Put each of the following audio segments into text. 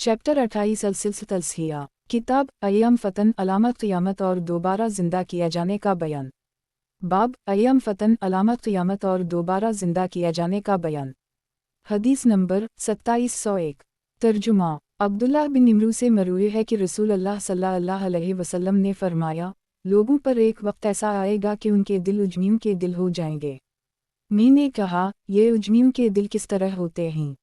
Chapter 28 अल-सिलसिला किताब अय्याम फ़तन अलामत क़ियामत और दोबारा ज़िंदा किया जाने का बयान। बाब अय्याम फ़तन अलामत क़ियामत और दोबारा ज़िंदा किया जाने का बयान। हदीस नंबर 2701। तर्जुमा अब्दुल्लाह बिन इमरू से मरूए है कि रसूल अल्लाह सल्लल्लाहु अलैहि वसल्लम ने फरमाया, लोगों पर एक वक्त ऐसा आएगा कि उनके दिल उजमियों के दिल हो जाएंगे। मैंने कहा, ये उजमियों के दिल किस तरह होते हैं?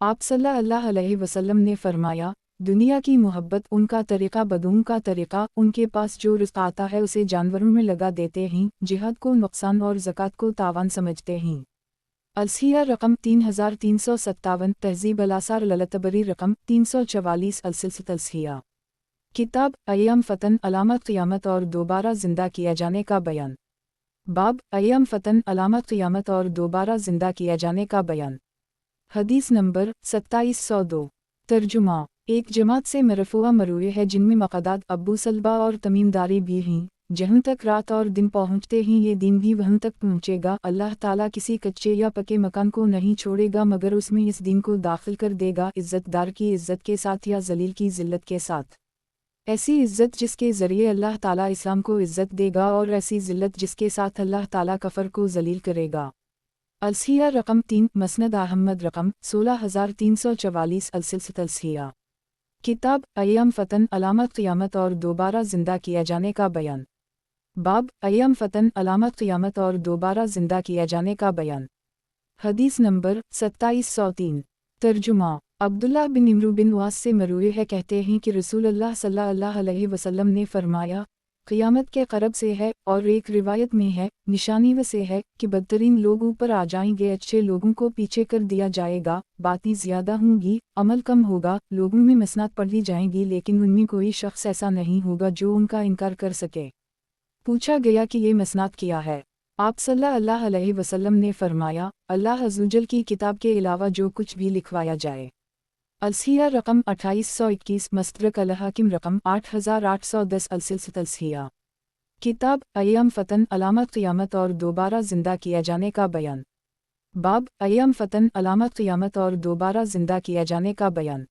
आप सल्लल्लाहु अलैहि वसल्लम ने फरमाया, दुनिया की मोहब्बत उनका तरीक़ा बदून का तरीक़ा, उनके पास जो रिज़्क़ आता है उसे जानवरों में लगा देते हैं, जिहाद को नुकसान और ज़कात को तावान समझते हैं। अलसिया रकम 3357, तहज़ीब अल-आसार ललतबरी रकम 344। अल-सिलसिला किताब अय्याम फ़तन अलामत क़ियामत और दोबारा ज़िंदा किया जाने का बयान। बाब अय्याम फ़तन अलामत क़ियामत और दोबारा ज़िंदा किया जाने का बयान। हदीस नंबर 2702। तर्जुमा एक जमात से मरफ़ूआ मरूए है जिनमें मक़दाद अबू सलबा और तमीमदारी भी हैं, जहाँ तक रात और दिन पहुँचते हैं ये दिन भी वहाँ तक पहुँचेगा। अल्लाह ताला किसी कच्चे या पके मकान को नहीं छोड़ेगा मगर उसमें इस दिन को दाखिल कर देगा, इज़्ज़तदार की इज़्ज़त के साथ या ज़लील की ज़िल्लत के साथ। ऐसी इज़्ज़त जिसके ज़रिए अल्लाह ताला इस्लाम को इज़्ज़त देगा और ऐसी ज़िल्लत जिसके साथ अल्लाह ताला कफ़र को ज़लील करेगा। अलसिया रकम 3, मसनद अहमद रकम 16344। अल-सिलसिला किताब अय्याम फ़तन अलामत क़ियामत और दोबारा ज़िंदा किया जाने का बयान। बाब अय्याम फ़तन अलामत क़ियामत और दोबारा ज़िंदा किया जाने का बयान। हदीस नंबर 2703। तर्जुमा अब्दुल्लाह बिन इमरू बिन वास से मरूए है कहते हैं कि रसूलुल्लाह सल्लल्लाहु अलैहि वसल्लम ने फरमाया, क़ियामत के क़रब से है, और एक रिवायत में है, निशानी व से है कि बदतरीन लोग ऊपर आ जाएंगे, अच्छे लोगों को पीछे कर दिया जाएगा, बातें ज़्यादा होंगी, अमल कम होगा, लोगों में मसनात पढ़ी जाएंगी लेकिन उनमें कोई शख्स ऐसा नहीं होगा जो उनका इनकार कर सके। पूछा गया कि ये मसनात क्या है? आप सल्लल्लाहु अलैहि वसल्लम ने फरमाया, अल्लाह अज़्ज़वजल की किताब के अलावा जो कुछ भी लिखवाया जाए। अलसिया रकम 2821, मस्तरक अल-हाकिम रकम 8810। अल-सिलसिला किताब अय्याम फ़तन अलामत क़ियामत और दोबारा ज़िंदा किया जाने का बयान। बाब अय्याम फ़तन अलामत क़ियामत और दोबारा ज़िंदा किया जाने का बयान।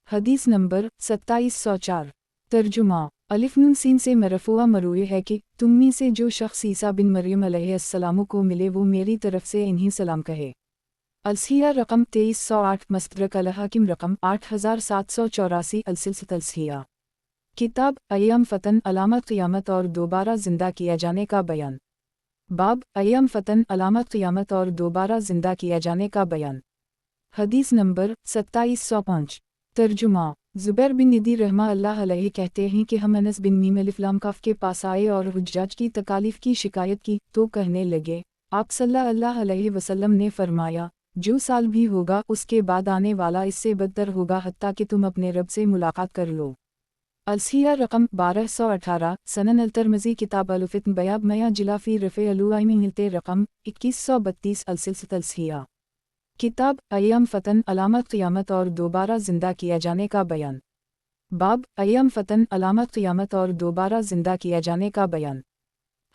हदीस नंबर 2704। तर्जुमा अलिफ नून सीन से मरफ़ूआ मरूए है कि तुम में से जो शख्स ईसा बिन मरियम अलैहिस्सलाम को मिले वो मेरी तरफ से इन्हीं सलाम कहे। अलसिया रकम 2308, मस्तरक अल-हाकिम रकम 8784। अल-सिलसिला किताब अय्याम फ़तन अलामत क़ियामत और दोबारा ज़िंदा किया जाने का बयान। बाब अय्याम फ़तन अलामत क़ियामत और दोबारा ज़िंदा किया जाने का बयान। हदीस नंबर 2705। तर्जुमा ज़ुबैर बिन नदी रहमा अल्लाह अलैहि कहते हैं कि हम अनस बिन मीम अलिफ लाम काफ के पास आए और हुज्जाज की तकालीफ की शिकायत की तो कहने लगे, आप सल्लल्लाहु अलैहि वसल्लम ने फरमाया, जो साल भी होगा उसके बाद आने वाला इससे बदतर होगा हत्ता कि तुम अपने रब से मुलाकात कर लो। अलसिया रकम 1218, सनन अल-तिरमिज़ी किताब अल-फ़ित्न बयाब मया जिलाफ़ी रफ़े अलुआइमी मिलते रकम 2132। अल-सिलसिला किताब अय्याम फ़तन अलामत क़ियामत और दोबारा ज़िंदा किया जाने का बयान। बाब अय्याम फ़तन अलामत क़ियामत और दोबारा ज़िंदा किया जाने का बयान।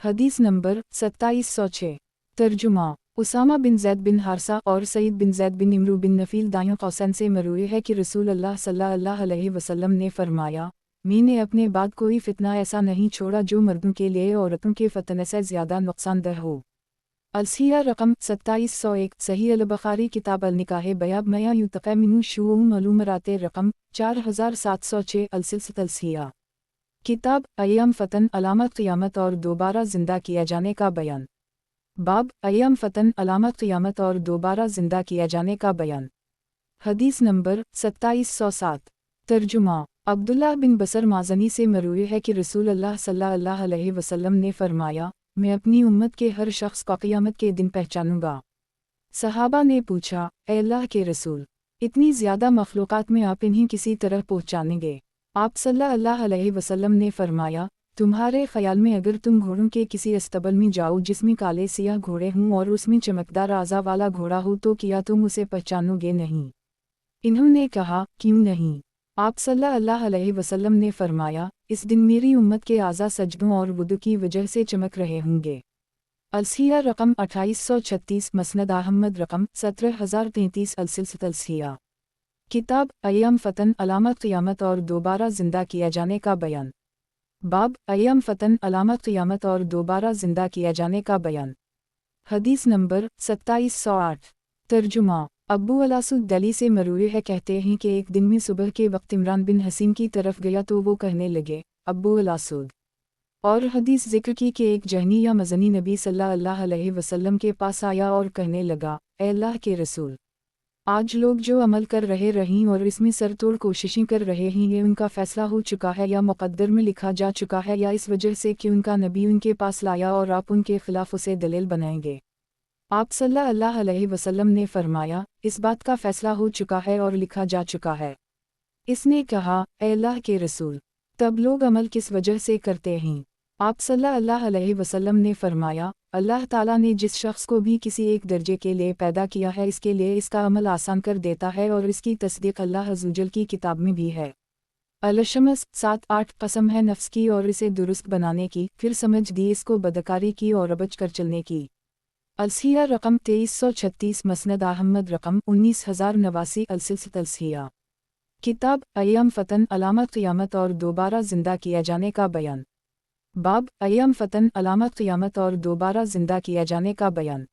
हदीस नंबर 2706। तर्जुमा उसामा बिन ज़ैद बिन हारसा और सईद बिन ज़ैद बिन इमरू बिन नफ़ील दायूं कौसैन से मरूए है कि रसूलुल्लाह सल्लल्लाहु अलैहि वसल्लम ने फरमाया, मैंने अपने बाद कोई फ़ितना ऐसा नहीं छोड़ा जो मर्दों के लिए औरतों के फ़तने से ज़्यादा नुकसानदह हो। अलसिया रकम 2701, सही अल-बुखारी किताब अल-निकाह बयाब मया युतक़ा मिन्हु शुऊअ मालूमाते रकम 4706। अल-सिलसिला किताब अय्याम फ़तन अलामत क़ियामत और दोबारा ज़िंदा किया जाने का बयान। बाब अय्याम फ़तन अलामत क़ियामत और दोबारा ज़िंदा किया जाने का बयान। हदीस नंबर 2707। तर्जुमा अब्दुल्लाह बिन बसर माज़नी से मरूए है कि रसूलुल्लाह सल्लल्लाहु अलैहि वसल्लम ने फरमाया, मैं अपनी उम्मत के हर शख्स को क़ियामत के दिन पहचानूंगा। सहाबा ने पूछा, ए अल्लाह के रसूल, इतनी ज़्यादा मखलूक़ात में आप इन्हें किसी तरह पहचानेंगे? आप सल्लल्लाहु अलैहि वसल्लम ने फरमाया, तुम्हारे ख़याल में अगर तुम घोड़ों के किसी अस्तबल में जाओ जिसमें काले सियाह घोड़े हों और उसमें चमकदार आज़ा वाला घोड़ा हो तो क्या तुम उसे पहचानोगे नहीं? इन्होंने कहा, क्यों नहीं? आप सल्लल्लाहु अलैहि वसल्लम ने फरमाया, इस दिन मेरी उम्मत के आज़ा सजदों और वुदू की वजह से चमक रहे होंगे। अलसिया रकम 2836, मसनद अहमद रकम 17033। अल-सिलसिला किताब अय्याम फ़तन अलामत क़ियामत और दोबारा ज़िंदा किया जाने का बयान। बाब अय्याम फ़तन अलामत क़ियामत और दोबारा ज़िंदा किया जाने का बयान। हदीस नंबर 2708। तर्जुमा। अब्बू अलासुद दिल्ली से मरूए है, कहते हैं कि एक दिन में सुबह के वक्त इमरान बिन हसीन की तरफ गया तो वो कहने लगे, अब्बू अलासुद। और हदीस जिक्र की कि एक जहनी या मजनी नबी सल्लल्लाहु अलैहि वसल्लम के पास आया और कहने लगा, ए अल्लाह के रसूल, आज लोग जो अमल कर रही और इसमें सरतोड़ कोशिशें कर रहे हैं, ये उनका फ़ैसला हो चुका है या मुक़द्दर में लिखा जा चुका है, या इस वजह से कि उनका नबी उनके पास लाया और आप उनके ख़िलाफ़ उसे दलील बनाएंगे। आप सल्लल्लाहु अलैहि वसल्लम ने फरमाया, इस बात का फ़ैसला हो चुका है और लिखा जा चुका है। इसने कहा, ए अल्लाह के रसूल, तब लोग अमल किस वजह से करते हैं? आप सल्लल्लाहु अलैहि वसल्लम ने फरमाया, अल्लाह ताला ने जिस शख्स को भी किसी एक दर्जे के लिए पैदा किया है, इसके लिए इसका अमल आसान कर देता है और इसकी तस्दीक अल्लाह अज़्ज़वजल की किताब में भी है। अल-शम्स 7-8। कसम है नफ्स की और इसे दुरुस्त बनाने की, फिर समझ दी इसको बदकारी की और अबज कर चलने की। अलसिया रकम 2336। मसनद अहमद रकम 19089। अलसिलसिलत अलसिया। किताब अय्याम फ़तन अलामत क़ियामत और दोबारा ज़िंदा किया जाने का बयान। बाब अय्याम फ़तन अलामत क़ियामत और दोबारा ज़िंदा किया जाने का बयान।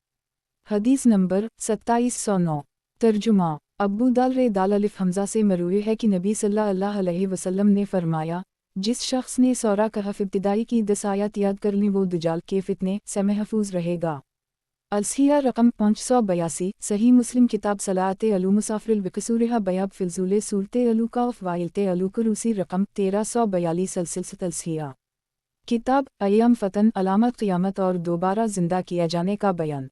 हदीस नंबर 2709। तर्जुमा। अब्बू दाल अलिफ हमज़ा से मरूए है कि नबी सल्लल्लाहु अलैहि वसल्लम ने फरमाया, जिस शख्स ने सूरह कहफ़ इब्तिदाई की 10 आयत याद कर ली वो दज्जाल के फितने से महफूज रहेगा। अलसिया रकम 582। सही मुस्लिम किताब सलाते अलू मुसाफिल बिकसूरहा बयाब फिलजूले सूरते अलू का वाइलते अलू कुरूसी रकम 1342। अलसिलसिलत अलसिया। किताब अय्याम फ़तन अलामत क़ियामत और दोबारा ज़िंदा किया जाने का बयान।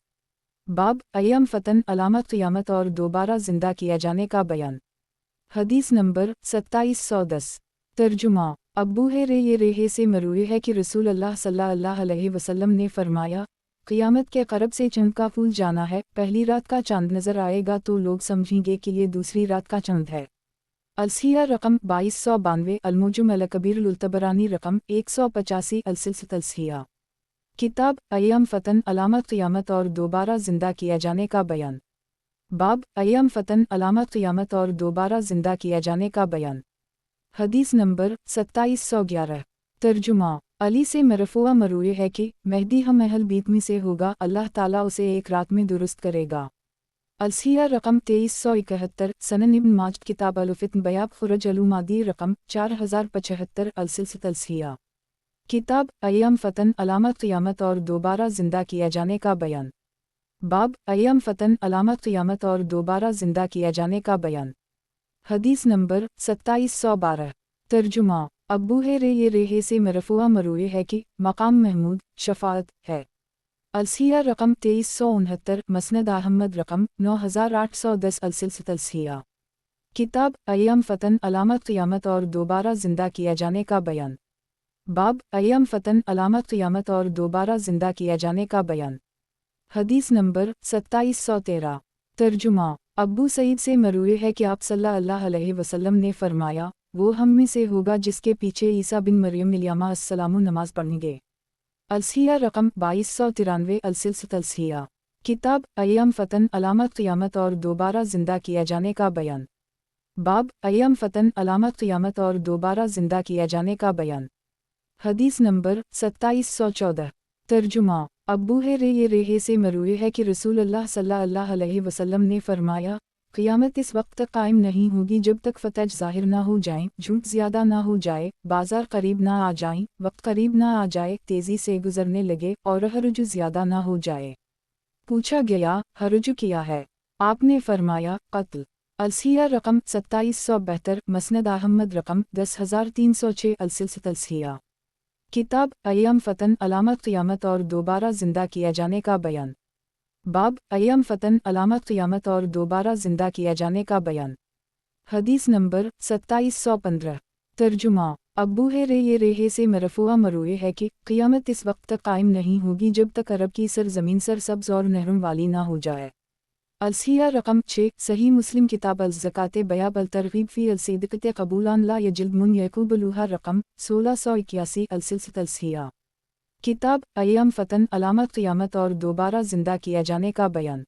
बाब अय्याम फ़तन अलामत क़ियामत और दोबारा ज़िंदा किया जाने का बयान। हदीस नंबर 2710। तर्जुमा। अब्बू रेहे से मरूए है कि रसूल अल्लाह सल्लल्लाहु अलैहि वसल्लम ने फरमाया, क़ियामत के क़रब से चंद का फूल जाना है, पहली रात का चांद नज़र आएगा तो लोग समझेंगे कि ये दूसरी रात का चंद है। अलसिया रकम 2292। अलमुजम अलकबीर उल्तबरानी रकम 185। अलसिलसिलत अलसिया। किताब अय्याम फ़तन अलामत क़ियामत और दोबारा ज़िंदा किया जाने का बयान। बाब अय्याम फ़तन अलामत क़ियामत और दोबारा ज़िंदा किया जाने का बयान। हदीस नंबर 2711। तर्जुमा। अली से मरफ़ूआ मरूए है कि मेहदी हम अहल बीत में से होगा, अल्लाह ताला उसे एक रात में दुरुस्त करेगा। अलसिया रकम 2371। सनन इब्न माजद किताब अल-फ़ित्न बयाब खुरज अलूमादी रकम 4075। अलसिलसिलत अलसिया। किताब अय्याम फ़तन अलामत क़ियामत और दोबारा ज़िंदा किया जाने का बयान। बाब अय्याम फ़तन अलामत क़ियामत और दोबारा ज़िंदा किया जाने का बयान। हदीस नंबर 2712। तर्जुमा। अब्बू रेहे से मरफ़ूआ मरूए है कि मकाम महमूद शफ़ाअत है। अलसिया रकम 2369। मसनद अहमद रकम 9810। अलसिलसिलत अलसिया। किताब अय्याम फ़तन अलामत क़ियामत और दोबारा ज़िंदा किया जाने का बयान। बाब अय्याम फ़तन अलामत क़ियामत और दोबारा ज़िंदा किया जाने का बयान। हदीस नंबर 2713। तर्जुमा। अब्बू सईद से मरूए है कि आप सल्लल्लाहु अलैहि वसल्लम ने फरमाया, वो हम में से होगा जिसके पीछे ईसा बिन मरियम अलैहिस्सलाम नमाज पढ़ेंगे। अलसिया रकम 2293। अलसिलसिलत अलसिया। किताब अय्याम फ़तन अलामत क़ियामत और दोबारा ज़िंदा किया जाने का बयान। बाब अय्याम फ़तन अलामत क़ियामत और दोबारा ज़िंदा किया जाने का बयान। हदीस नंबर 2714। तर्जुमा। अब्बू रेहे से मरूए है कि रसूल अल्लाह सल्लल्लाहु अलैहि वसल्लम ने फरमाया, क़ियामत इस वक्त तक कायम नहीं होगी जब तक फ़तज ज़ाहिर ना हो जाएं, झूठ ज़्यादा ना हो जाए, बाज़ार करीब ना आ जाएं, वक्त करीब ना आ जाए, तेज़ी से गुजरने लगे और हरज ज़्यादा ना हो जाए। पूछा गया, हरज क्या है? आपने फरमाया, क़त्ल। अलसिया रकम 2772। मसनद अहमद रकम 10306। अलसिलसिलत अलसिया। किताब अय्याम फ़तन अलामत क़ियामत और दोबारा ज़िंदा किया जाने का बयान। बाब अय्याम फ़तन अलामत क़ियामत और दोबारा ज़िंदा किया जाने का बयान। हदीस नंबर 2715। तर्जुमा। अब्बू रेहे से मरफ़ूआ मरूए है कि क़ियामत इस वक्त तक कायम नहीं होगी जब तक अरब की सरज़मीन सरसब्ज़ और नहरों वाली ना हो जाए। अलसिया रकम 6। सही मुस्लिम किताब अल-ज़कात बयाब अल-तरग़ीब फ़ी अल-सिदक़त क़बूलान ला यजिल्द मुन यक़ूबलूहा रकम 1681। अलसिलसिलत अलसिया। किताब अय्याम फ़तन अलामत क़ियामत और दोबारा ज़िंदा किया जाने का बयान।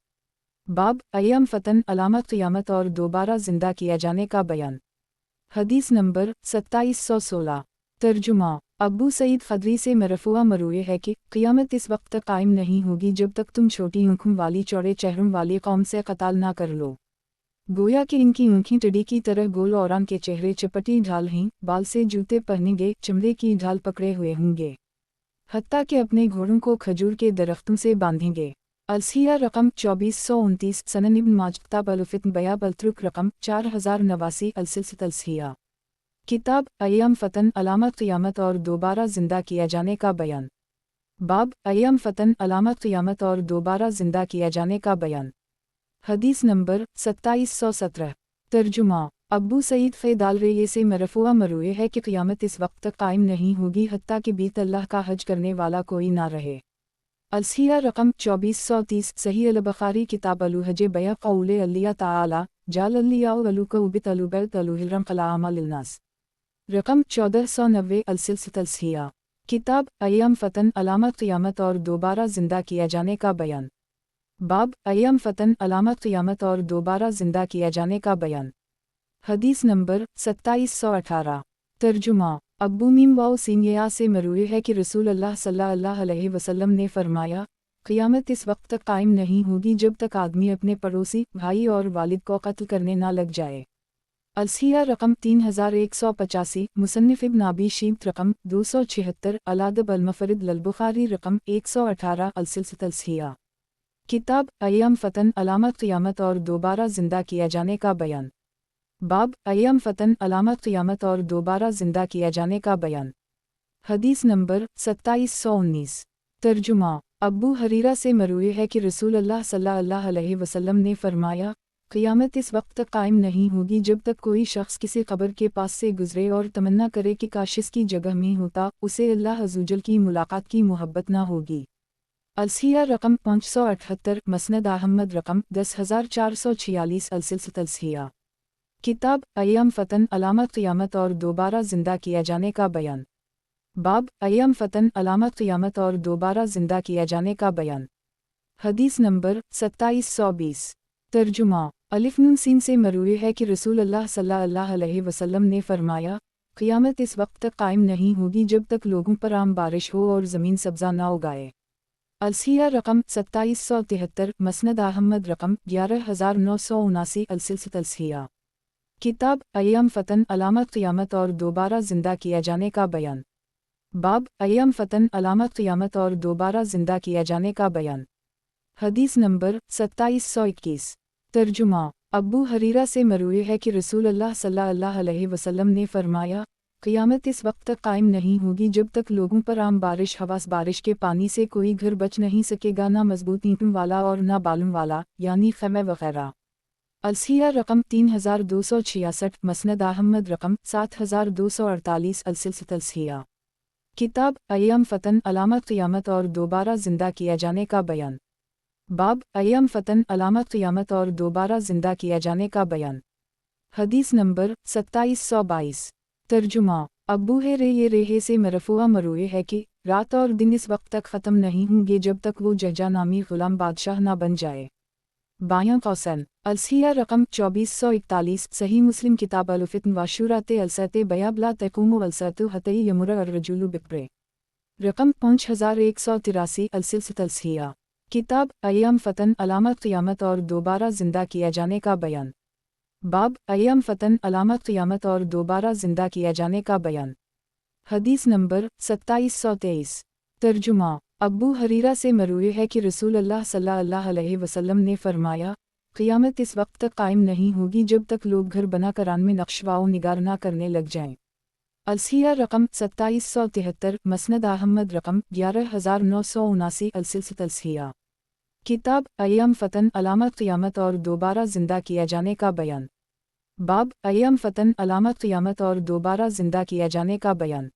बाब अय्याम फतन अलामत क़यामत और दोबारा ज़िंदा किया जाने का बयान। हदीस नंबर 2716। तर्जुमा। अबू सईद खदरी से मरफूआ मरूए है कि क़यामत इस वक्त तक कायम नहीं होगी जब तक तुम छोटी आँखों वाली चौड़े चेहरों वाली कौम से कताल ना कर लो। गोया कि इनकी आँखें टिड्डी की तरह गोल और इनके चेहरे चपटी ढाल हैं, बाल से जूते पहनेंगे, चमड़े की ढाल पकड़े हुए होंगे, हत्ता कि अपने घोड़ों को खजूर के दरख्तों से बांधेंगे। अलसिया रकम 2429 सनन इब्न माजह अल-फित्न बयाब अल-तुर्क रकम 4089 अलसिलसिलत अलसिया। किताब अय्याम फतन अलामत क़यामत और दोबारा ज़िंदा किया जाने का बयान। बाब अय्याम फतन अलामत क़यामत और दोबारा ज़िंदा किया जाने का बयान। हदीस नंबर 2717। तर्जुमा। अबू सईद फ़ैदाल से मरफूआ मरूए है कि क़यामत इस वक्त तक कायम नहीं होगी हत्ता कि बीत अल्लाह का हज करने वाला कोई ना रहे। अलसिया रकम 2430 सही अल-बुखारी किताब अल-हज बया क़ौले अल्लाह ताला जाल अल्लिया वलुका उबित अलुबैत अलुहिरम क़लामा लिन्नास रकम 1490 अलसिलसिलत अलसिया। किताब अय्याम फतन अलामत क़यामत और दोबारा ज़िंदा किया जाने का बयान। बाब अय्याम फतन अलामत क़यामत और दोबारा ज़िंदा किया जाने का बयान। हदीस नंबर 2718। तर्जुमा। अब्बू मीम वाओ सीनिया से मरूए है कि रसूल अल्लाह सल्लल्लाहु अलैहि वसल्लम ने फरमाया, क़यामत इस वक्त तक कायम नहीं होगी जब तक आदमी अपने पड़ोसी, भाई और वालिद को कत्ल करने ना लग जाए। अलसिया रकम 3185 मुसन्निफ़ इब्न अबी शैबा रकम 276 अल-अदब अल-मुफ़रद लल-बुखारी रकम 118 अलसिलसिलत अलसिया। किताब अय्याम फतन अलामत क़यामत और दोबारा ज़िंदा किया जाने का बयान। बाब अय्याम फतन अलामत क़यामत और दोबारा ज़िंदा किया जाने का बयान। हदीस नंबर 2719। तर्जुमा। अब्बू हरीरा से मरूए है कि रसूल अल्लाह सल्लल्लाहु अलैहि वसल्लम ने फरमाया, क़यामत इस वक्त तक कायम नहीं होगी जब तक कोई शख्स किसी कब्र के पास से गुज़रे और तमन्ना करे कि काश इसकी जगह में होता, उसे अल्लाह अज़्ज़वजल की मुलाकात की मोहब्बत ना होगी। अलसिया रकम 578 मसनद अहमद रकम 10446 अलसिलसिलत अलसिया। किताब अय्याम फतन अलामत क़यामत और दोबारा ज़िंदा किया जाने का बयान। बाब अय्याम फतन अलामत क़यामत और दोबारा ज़िंदा किया जाने का बयान। हदीस नंबर 2720। तर्जुमा। अलिफ नून सीन से मरूए है कि रसूल अल्लाह सल्लल्लाहु अलैहि वसल्लम ने फरमाया, क़यामत इस वक्त तक कायम नहीं होगी जब तक लोगों पर आम बारिश हो और ज़मीन सब्ज़ा ना उगाए। अलसिया रकम 2773 मसनद अहमद रकम 11979 अलसिलसिलत अलसिया। किताब अय्याम फतन अलामत क़यामत और दोबारा ज़िंदा किया जाने का बयान। बाब अय्याम फतन अलामत क़यामत और दोबारा ज़िंदा किया जाने का बयान। हदीस नंबर 2721। तर्जुमा। अब्बू हरीरा से मरूए है कि रसूल अल्लाह सल्लल्लाहु अलैहि वसल्लम ने फरमाया, क़यामत इस वक्त तक कायम नहीं होगी जब तक लोगों पर आम बारिश हवास बारिश के पानी से कोई घर बच नहीं सकेगा, ना मजबूत ईंटों वाला और ना बालों वाला, यानी ख़ैमे वग़ैरह। अलसिया रकम 3266 मसनद अहमद रकम 7248 अलसिलसिलत अलसिया। किताब अय्याम फतन अलामत क़यामत और दोबारा ज़िंदा किया जाने का बयान। बाब अय्याम फतन अलामत क़यामत और दोबारा ज़िंदा किया जाने का बयान। हदीस नंबर 2722। तर्जुमा। अब्बू रेहे से मरफूआ मरूए है कि रात और दिन इस वक्त तक ख़त्म नहीं होंगे जब तक वो जहजा नामी ग़ुलाम बादशाह ना बन जाए। बायां कौसन। अलसिया रकम 2441 सही मुस्लिम किताब अल-फित्न वाशुराते अलसते बयाबला तकूमु अलसतु हतई यमुर अर्रजुलु बिक्रे रकम 5183 अलसिलसिलत अलसिया। किताब अय्याम फतन अलामत क़यामत और दोबारा ज़िंदा किया जाने का बयान। बाब अय्याम फतन अलामत क़यामत और दोबारा ज़िंदा किया जाने का बयान। हदीस नंबर 2723। तर्जुमा। अब्बू हरीरा से मरूए है कि रसूल अल्लाह सल्लल्लाहु अलैहि वसल्लम ने फरमाया, क़यामत इस वक्त तक कायम नहीं होगी जब तक लोग घर बना कर आन में नक्शवाओ निगार ना करने लग जाएं। अलसिया रकम 2773 मसनद अहमद रकम 11979 अलसिलसिलत अलसिया। किताब अय्याम फतन अलामत क़यामत और दोबारा ज़िंदा किया जाने का बयान। बाब अय्याम फतन अलामत क़यामत और दोबारा ज़िंदा किया जाने का बयान।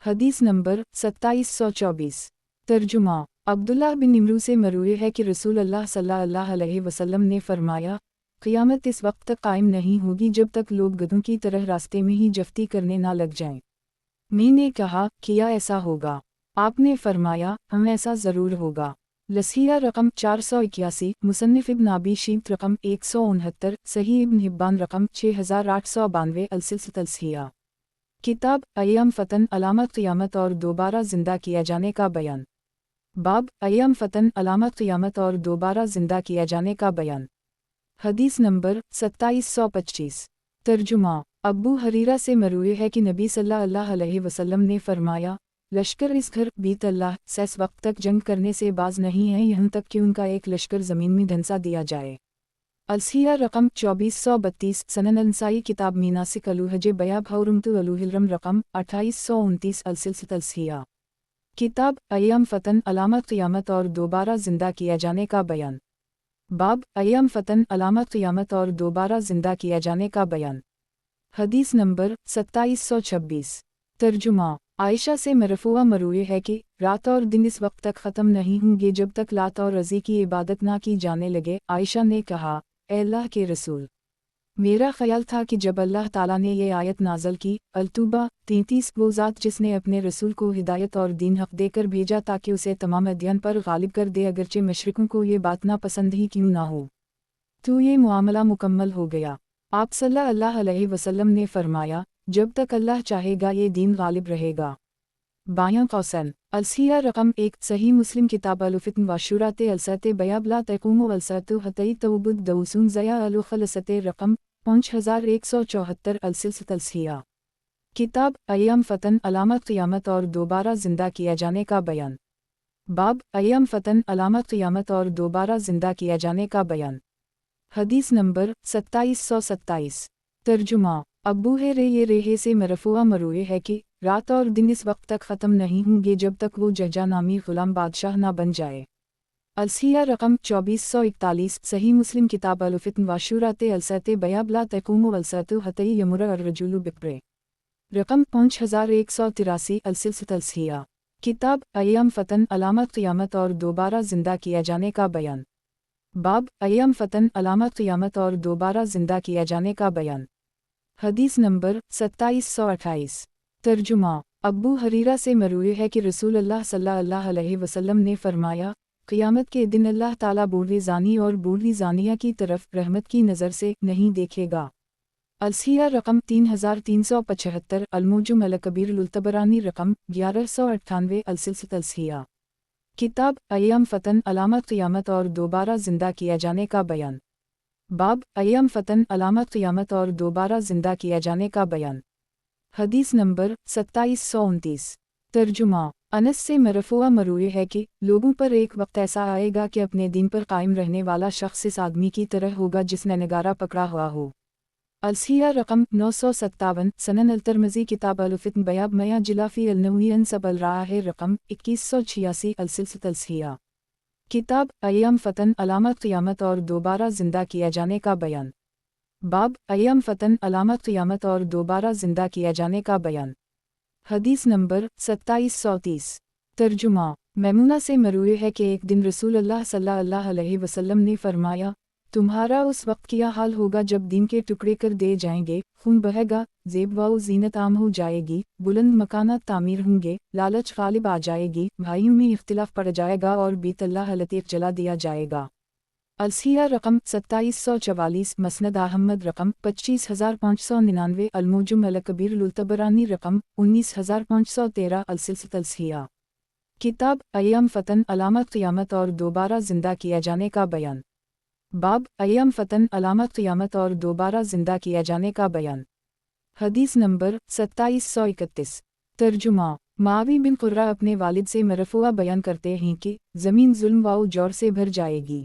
हदीस नंबर 2724। तर्जुमा। अब्दुल्लाह बिन इमरू से मरूए है कि रसूल अल्लाह सल्लल्लाहु अलैहि वसल्लम ने फरमाया, क़यामत इस वक्त तक कायम नहीं होगी जब तक लोग गधों की तरह रास्ते में ही जफ्ती करने ना लग जाएं। मैंने कहा, किया ऐसा होगा? आपने फरमाया, हम ऐसा ज़रूर होगा। लसीहा रकम 481, मुसन्निफ इब्न अबी शैबा रकम 169, सही इब्न हिब्बान रकम 6892, अलसिलसिला। किताब अय्याम फतन अलामत क़ियामत और दोबारा ज़िंदा किया जाने का बयान। बाब अय्याम फतन अलामत क़ियामत और दोबारा ज़िंदा किया जाने का बयान। हदीस नंबर 2725। तर्जुमा। अब्बू हरीरा से मरूए है कि नबी सल्लल्लाहु अलैहि वसल्लम ने फरमाया, लश्कर इस घर बीत अल्लाह से इस वक्त तक जंग करने से बाज नहीं है यहाँ तक कि उनका एक लश्कर ज़मीन में धंसा दिया जाए। अलसिया रकम 2432, सनन अंसाई किताब मीनासिक अलूहज बयाब हौरमतु अलूहिलरम रकम 2829, अलसिलसिला। किताब अय्याम फतन अलामत क़ियामत और दोबारा ज़िंदा किया जाने का बयान। बाब अय्याम फतन अलामत क़ियामत और दोबारा ज़िंदा किया जाने का बयान। हदीस नंबर 2726। तर्जुमा। आयशा से मरफूआ मरूए है कि रात और दिन इस वक्त तक ख़त्म नहीं होंगे जब तक लात और रज़ी की इबादत ना की जाने लगे। आयशा ने कहा, ए अल्लाह के रसूल, मेरा ख्याल था कि जब अल्लाह ताला ने ये आयत नाज़ल की, अल-तूबा 33, वो ज़ात जिसने अपने रसूल को हिदायत और दीन हक़ देकर भेजा ताकि उसे तमाम अदयान पर गालिब कर दे, अगरचे मशरिकों को ये बात नापसंद ही क्यों ना हो, तो ये मामला मुकम्मल हो गया। आप सल्लल्लाहु अलैहि वसल्लम ने फरमाया, जब तक अल्लाह चाहेगा ये दीन गालिब रहेगा। बायां कौसन। अलसिया रकम 1, सही मुस्लिम किताब अलुफ़ित्न वाशुराते अलसते बयाबला तकूमु अलसतु हतई तउबुद दऊसून ज़या अलुखलसते रकम 5174, अलसिलसिला। किताब अय्याम फतन अलामत क़ियामत और दोबारा ज़िंदा किया जाने का बयान। बाब अय्याम फतन अलामत क़ियामत और दोबारा ज़िंदा किया जाने का बयान। हदीस नंबर 2727। तर्जुमा। अब्बू ये रेहे से मरफूआ मरूए है कि रात और दिन इस वक्त तक ख़त्म नहीं होंगे जब तक वो जहजा नामी ग़ुलाम बादशाह ना बन जाए। अलसिया रकम 2441, सही मुस्लिम किताब अलुफ़ित्न वाशुराते अलसते बयाबला तकूमु अलसतु हतई यमुर अर्रजुलु बिक्रे रकम 5183, अलसिलसिला। किताब अय्याम फतन अलामत क़ियामत और दोबारा ज़िंदा किया जाने का बयान। बाब अय्याम फतन अलामत क़ियामत और दोबारा ज़िंदा किया जाने का बयान। हदीस नंबर 2728। तर्जुमा। अब्बू हरीरा से मरूए है कि रसूलुल्लाह सल्लल्लाहु अलैहि वसल्लम ने फरमाया, क़ियामत के दिन अल्लाह ताला बूढ़े ज़ानी और बूढ़ी ज़ानिया की तरफ रहमत की नज़र से नहीं देखेगा। अलसिया रकम 3375, अलमुजुम अलकबीर लुल्तबरानी रकम 1198, अलसिलसिला। किताब अय्याम फतन अलामत क़ियामत और दोबारा ज़िंदा किया जाने का बयान। बाब अय्याम फतन अलामत क़ियामत और दोबारा ज़िंदा किया जाने का बयान। हदीस नंबर 2729। तर्जुमा। अनस से मरफूआ मरूए है कि लोगों पर एक वक्त ऐसा आएगा कि अपने दीन पर कायम रहने वाला शख्स इस आदमी की तरह होगा जिसने नगारा पकड़ा हुआ हो। अलसिया रकम 957, सनन अल-तिर्मिज़ी किताब अलुफ़ित्न बयाब मया जिलाफ़ी अलनवीयन सब अल रहा है रकम 2186, अलसिलसिला। किताब अय्याम फतन अलामत क़ियामत और दोबारा ज़िंदा किया जाने का बयान। बाब अय्याम फतन अलामत क़ियामत और दोबारा ज़िंदा किया जाने का बयान। हदीस नंबर 2730। तर्जुमा। मैमूना से मरूए है कि एक दिन रसूलुल्लाह सल्लल्लाहु अलैहि वसल्लम ने फरमाया, तुम्हारा उस वक्त क्या हाल होगा जब दीन के टुकड़े कर दे जाएंगे, खून बहेगा, ज़ेब व ज़ीनत आम हो जाएगी, बुलंद मकानात तामीर होंगे, लालच गालिब आ जाएगी, भाइयों में इख्तिलाफ पड़ जाएगा और बीत अल्लाह लतीफ़ जला दिया जाएगा। अलसिया रकम 2744, मसनद अहमद रकम 25599, अलमुजुम अलकबीर लुल्तबरानी रकम 19513, अलसिलसिला। किताब अय्याम फतन अलामत क़ियामत और दोबारा ज़िंदा किया जाने का बयान। बाब अय्याम फतन अलामत क़ियामत और दोबारा ज़िंदा किया जाने का बयान। हदीस नंबर 2731। तर्जुमा। मावी बिन कुर्रा अपने वालिद से मरफूआ बयान करते हैं कि ज़मीन जुल्म व जौर से भर जाएगी।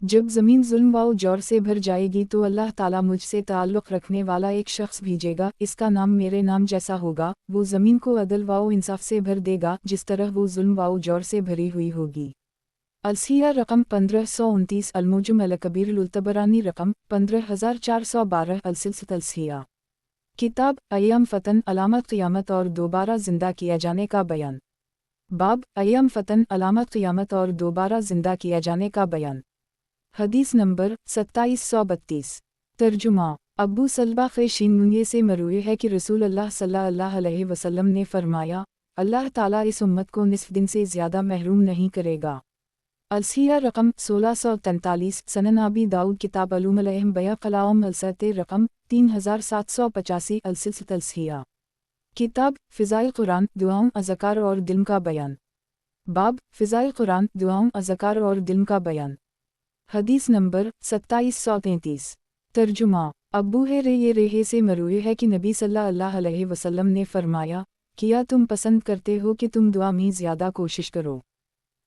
जब ज़मीन जुल्म व जौर से भर जाएगी तो अल्लाह ताला मुझसे ताल्लुक़ रखने वाला एक शख्स भेजेगा, इसका नाम मेरे नाम जैसा होगा। वो ज़मीन को अदल व इंसाफ से भर देगा जिस तरह वो जुल्म व जौर से भरी हुई होगी। अलसिया रकम 1529, अलमुजुम अलकबीर लुल्तबरानी रकम 15412, अलसिलसिला। किताब अय्याम फतन अलामत क़ियामत और दोबारा ज़िंदा किया जाने का बयान। बाब अय्याम फतन अलामत क़ियामत और दोबारा ज़िंदा किया जाने का बयान। हदीस नंबर 2732। तर्जुमा। अब्बू सलबा ख़ैशीन से मरूए है कि रसूलुल्लाह सल्लल्लाहु अलैहि वसल्लम ने फरमाया, अल्लाह ताला इस उम्मत को निस्फ़ दिन से ज़्यादा महरूम नहीं करेगा। अलसिया रकम 1643 सनन अबी दाऊद किताब अलूम अलैहिम बया कलाम अलसते रकम 3785 अलसिलसित अलसिया किताब फ़िज़ाइल कुरान दुआओं अज़कार और दिल का बयान। बाब फ़िज़ाइल कुरान दुआओं अज़कार और दिल का बयान। हदीस नंबर 2733। तर्जुमा अबू रेहे से मरूए है कि नबी सल्लल्लाहु अलैहि वसल्लम ने फरमाया, किया तुम पसंद करते हो कि तुम दुआ में ज़्यादा कोशिश करो।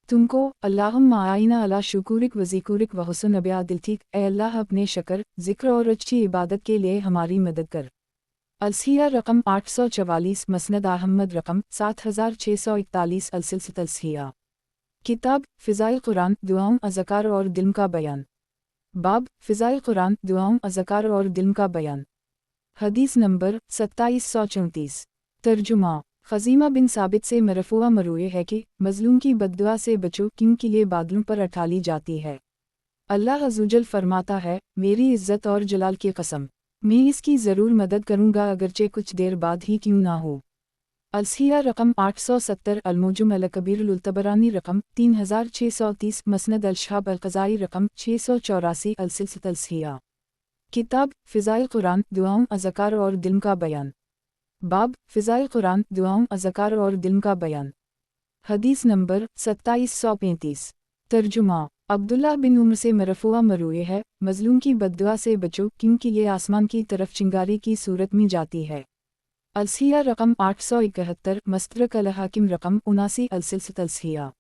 तुमको अल्लाहुम्मा आइना अला शुकुरिक वज़िकुरिक व हुस्न इबादतिक, ए अल्लाह अपने शक्र, ज़िक्र और अच्छी इबादत के लिए हमारी मदद कर। अलसिया रकम 844 मसनद अहमद रकम 7641 अलसिलसित अलसिया किताब फ़िज़ाइल कुरान दुआओं अज़कार और दिल का बयान। बाब फ़िज़ाइल कुरान दुआओं अज़कार और दिल का बयान। हदीस नंबर 2734। तर्जुमा ख़ज़ीमा बिन साबित से मरफ़ूआ मरूए है कि मज़लूम की बद्दुआ से बचो क्योंकि ये बादलों पर अठाली जाती है। अल्लाह अज़्ज़वजल फरमाता है, मेरी इज़्ज़त और जलाल की कसम, मैं इसकी ज़रूर मदद करूँगा अगरचे कुछ देर बाद ही क्यों ना हो। अलसिया रकम 870 अलमुजुम अलकबीर तबरानी रकम 3630 मसनद अलशहाब अलक़ज़ाई रकम 684 अलसिलसित अलसिया किताब फ़िज़ाइल कुरान दुआओं अज़कार और दिल का बयान। बाब फ़िज़ाइल कुरान दुआओं अज़कार और दिल का बयान। हदीस नंबर 2735। तर्जुमा अब्दुल्लाह बिन उम्र से मरफ़ूआ मरूए है, मज़लूम की बद्दुआ से बचो क्योंकि ये आसमान की तरफ चिंगारी की सूरत में जाती है। अलसिया रकम 871 मस्तरक अल-हाकिम रकम 79 अलसिलसित अलसिया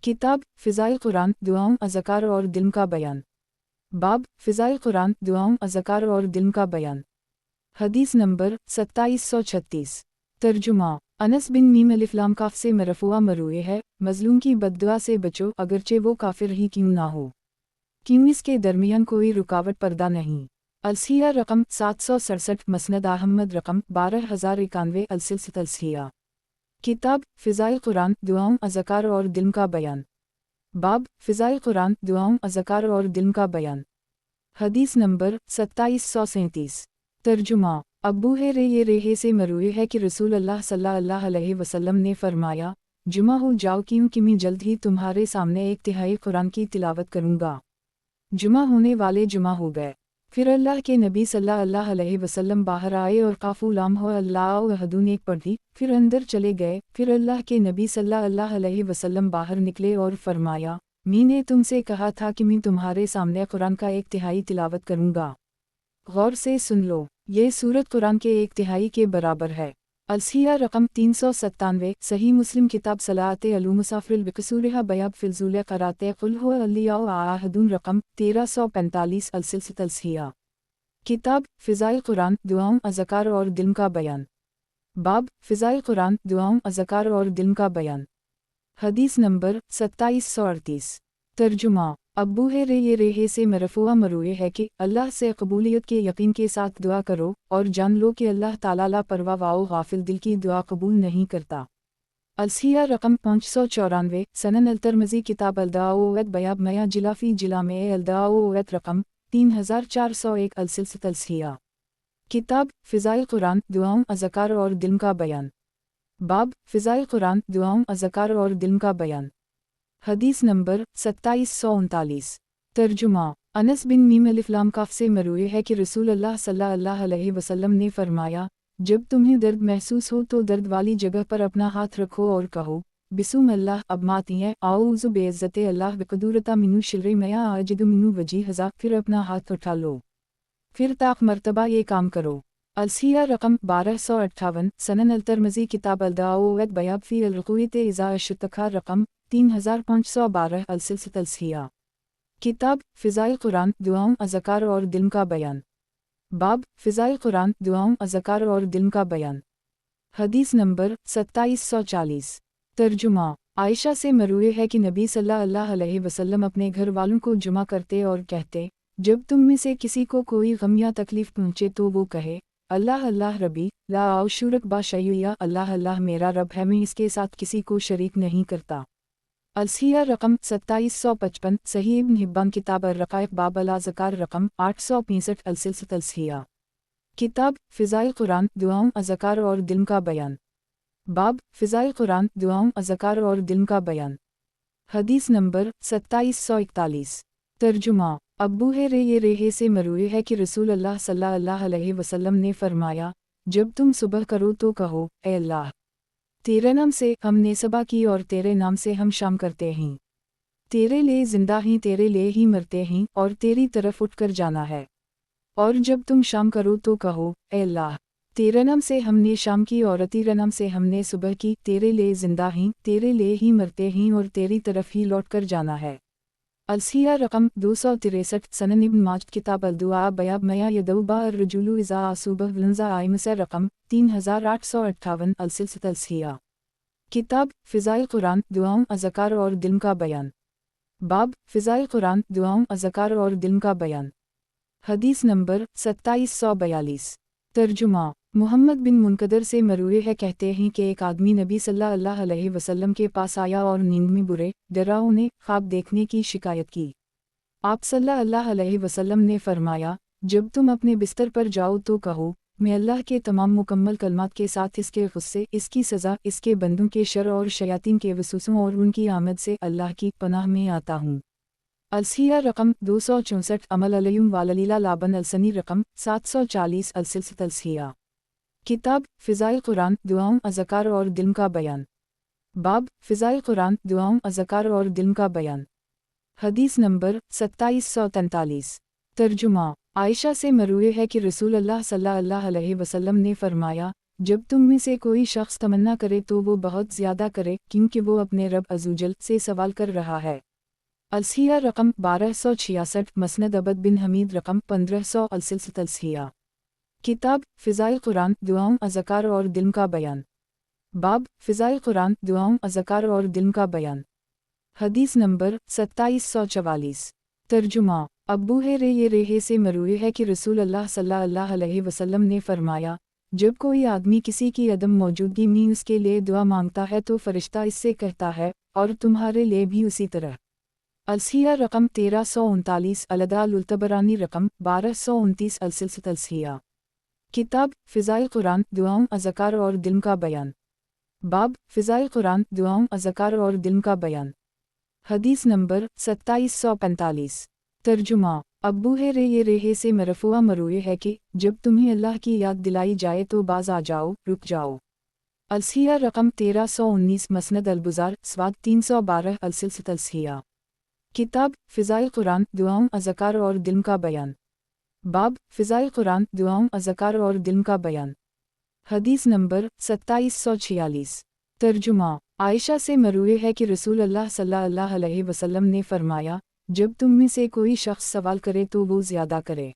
किताब फ़िज़ाइल कुरान दुआओं अज़कार और दिल का बयान। बाब फ़िज़ाइल कुरान दुआओं अज़कार और दिल का बयान। हदीस नंबर 2736। तर्जुमा अनस बिन मीम अलिफ़लाम काफ से मरफ़ूआ मरूए है, मज़लूम की बद्दुआ से बचो अगरचे वो काफिर ही क्यों ना हो, क्यों इसके दरमियान कोई रुकावट पर्दा नहीं। अलसिया रकम 767 मसनद अहमद रकम 12091 अलसिलसित अलसिया किताब फ़िज़ाइल कुरान दुआओं अज़कार और दिल का बयान। बाब फ़िज़ाइल कुरान दुआओं अज़कार और दिल का बयान। हदीस नंबर 2737। तर्जुमा अबू रेहे से मरूए है कि रसूल अल्लाह सल्लल्लाहु अलैहि वसल्लम ने फरमाया, जुमा हो जाओ क्योंकि मैं जल्द ही तुम्हारे सामने एक तिहाई कुरान की तिलावत करूँगा। जुमा होने वाले जुमा हो गए। फिर अल्लाह के नबी सल्लल्लाहु अलैहि वसल्लम बाहर आए और काफ़ूलाम हो अल्लाह अहदुन एक पढ़ी, फिर अंदर चले गए। फिर अल्लाह के नबी सल्लल्लाहु अलैहि वसल्लम बाहर निकले और फरमाया, मैंने तुमसे कहा था कि मैं तुम्हारे सामने कुरान का एक तिहाई तिलावत करूँगा। गौर से सुन लो, ये सूरत कुरान के एक तिहाई के बराबर है। अलसिया रकम 397 सही मुस्लिम किताब सलाते अलू मुसाफिल बिकसूरिहा बयाब फिलजूल कराते कुल हो अलियाओ आहदून रकम 1345 अलसिलसित अलसिया किताब फ़िज़ाइल कुरान दुआओं अज़कार और दिल का बयान। बाब फ़िज़ाइल कुरान दुआओं अज़कार और दिल का बयान। हदीस नंबर 2738। तर्जुमा अबू रेहे से मरफ़ूआ मरूए है कि अल्लाह से कबूलियत के यकीन के साथ दुआ करो और जान लो कि अल्लाह ताला ला परवा वाओ गाफिल दिल की दुआ कबूल नहीं करता। अलसिया रकम 594 सनन अल-तिरमिज़ी किताब अल-दाओवत बयाब मया जिलाफ़ी जिला में अल-दाओवत रकम 3401 अलसिलसित अलसिया किताब फ़िज़ाइल कुरान दुआओं अज़कार और दिल का बयान। बाब फ़िज़ाइल कुरान दुआओं अज़कार और दिल का बयान। हदीस नंबर 2739। तर्जुमा अनस बिन मीम अलिफ़लाम काफ से मरूए है कि रसूल अल्लाह सल्लल्लाहु अलैहि वसल्लम ने फरमाया, जब तुम्हें दर्द महसूस हो तो दर्द वाली जगह पर अपना हाथ रखो और कहो, बिस्म अल्लाह अब माती है आऊज़ु बेइज़्ज़ते अल्लाह बिक़ुदरता मिनु शिर्रि मया आजिदु मिनु वजी हज़ा। फिर अपना हाथ उठा लो, फिर ताक मर्तबा ये काम करो। अलसिया रकम 1258 सनन अल-तिरमिज़ी किताब अल-दाओवत बयाब फ़ी अल-रुक़ूयत इज़ा अश-शुतखा रकम 3512 अलसिलसित अलसिया किताब फ़िज़ाइल कुरान दुआओं अज़कार और दिल का बयान। बाब फ़िज़ाइल कुरान दुआओं अज़कार और दिल का बयान। हदीस नंबर 2740। तर्जुमा आयशा से मरूए है कि नबी सल्लल्लाहु अलैहि वसल्लम अपने घर वालों को जुमा करते और कहते, जब तुम में से किसी को कोई गम या तकलीफ़ पहुँचे तो वो कहे, अल्लाह अल्लाह रबी ला आशुरक बा शय्या अल्लाह अल्लाह मेरा रब है, मैं इसके साथ किसी को शरीक नहीं करता। अलसिया रकम 2755 सही इब्न हिब्बान किताब अर-रक़ाइक़ बाब अल-अज़कार रकम 865 अलसिलसित अलसिया किताब फ़िज़ाइल कुरान दुआओं अज़कार और दिल का बयान। बाब फ़िज़ाइल कुरान दुआओं अज़कार और दिल का बयान। حدیث نمبر 2741۔ ترجمہ: ابو ہریرہ سے مروی ہے کہ رسول اللہ صلی اللہ علیہ وسلم نے فرمایا، جب تم صبح کرو تو کہو، اے اللہ، تیرے نام سے ہم نے صبح کی اور تیرے نام سے ہم شام کرتے ہیں، تیرے لئے زندہ ہیں، تیرے لئے ہی مرتے ہیں اور تیری طرف اٹھ کر جانا ہے۔ اور جب تم شام کرو تو کہو، اے اللہ، تیرے نام سے ہم نے شام کی اور تیرے نام سے ہم نے صبح کی، تیرے لئے زندہ ہیں، تیرے لئے ہی مرتے ہیں اور تیری طرف ہی لوٹ کر جانا ہے۔ الصحیح رقم 263۔ سنن ابن ماجہ کتاب الدعاء باب ما یدعو به الرجل اذا اصابه النزع مسا رقم 3858۔ السلسلۃ الصحیحہ کتاب فضائل قرآن دعاؤں اذکار اور دل کا بیان، باب فضائل قرآن دعاؤں اذکار اور دل کا بیان۔ حدیث نمبر 2742۔ ترجمہ: محمد بن منقدر سے مروی ہے، کہتے ہیں کہ ایک آدمی نبی صلی اللہ علیہ وسلم کے پاس آیا اور نیند میں برے ڈراؤنے خواب دیکھنے کی شکایت کی۔ آپ صلی اللہ علیہ وسلم نے فرمایا، جب تم اپنے بستر پر جاؤ تو کہو، میں اللہ کے تمام مکمل کلمات کے ساتھ اس کے غصے، اس کی سزا، اس کے بندوں کے شر اور شیاطین کے وسوسوں اور ان کی آمد سے اللہ کی پناہ میں آتا ہوں۔ الصحیح رقم 264۔ عمل علیہم واللیلہ لابن السنی رقم 740۔ السلسلۃ الصحیحہ کتاب فضائل قرآن دعاؤں اذکار اور دل کا بیان، باب فضائل قرآن دعاؤں اذکار اور دل کا بیان۔ حدیث نمبر 2743۔ ترجمہ: عائشہ سے مروی ہے کہ رسول اللہ صلی اللہ علیہ وسلم نے فرمایا، جب تم میں سے کوئی شخص تمنا کرے تو وہ بہت زیادہ کرے، کیونکہ وہ اپنے رب عزوجل سے سوال کر رہا ہے۔ الصحیح رقم 1266۔ مسند عبد بن حمید رقم 1500۔ السلسلۃ الصحیحہ کتاب فضائل قرآن دعاؤں اذکار اور دل کا بیان، باب فضائل قرآن دعاؤں اذکار اور دل کا بیان۔ حدیث نمبر 2744۔ ترجمہ: ابو ہریرہ سے مروی ہے کہ رسول اللہ صلی اللہ علیہ وسلم نے فرمایا، جب کوئی آدمی کسی کی عدم موجودگی میں اس کے لیے دعا مانگتا ہے تو فرشتہ اس سے کہتا ہے، اور تمہارے لیے بھی اسی طرح۔ الصحیح رقم 1339۔ الادال الطبرانی رقم 1229۔ السلسلۃ الصحیحہ کتاب فضائل قرآن دعاؤں اذکار اور دل کا بیان، باب فضائل قرآن دعاؤں اذکار اور دل کا بیان۔ حدیث نمبر 2745۔ ترجمہ: ابو ہریرہ سے مرفوع مروی ہے کہ جب تمہیں اللہ کی یاد دلائی جائے تو باز آ جاؤ، رک جاؤ۔ الصحیح رقم 1319۔ مسند البزار سواد 312۔ السلسلۃ الصحیحہ کتاب فضائل قرآن دعاؤں اذکار اور دل کا بیان، باب فضائل قرآن دعاؤں اذکار اور دل کا بیان۔ حدیث نمبر 2746۔ ترجمہ: عائشہ سے مروی ہے کہ رسول اللہ صلی اللہ علیہ وسلم نے فرمایا، جب تم میں سے کوئی شخص سوال کرے تو وہ زیادہ کرے،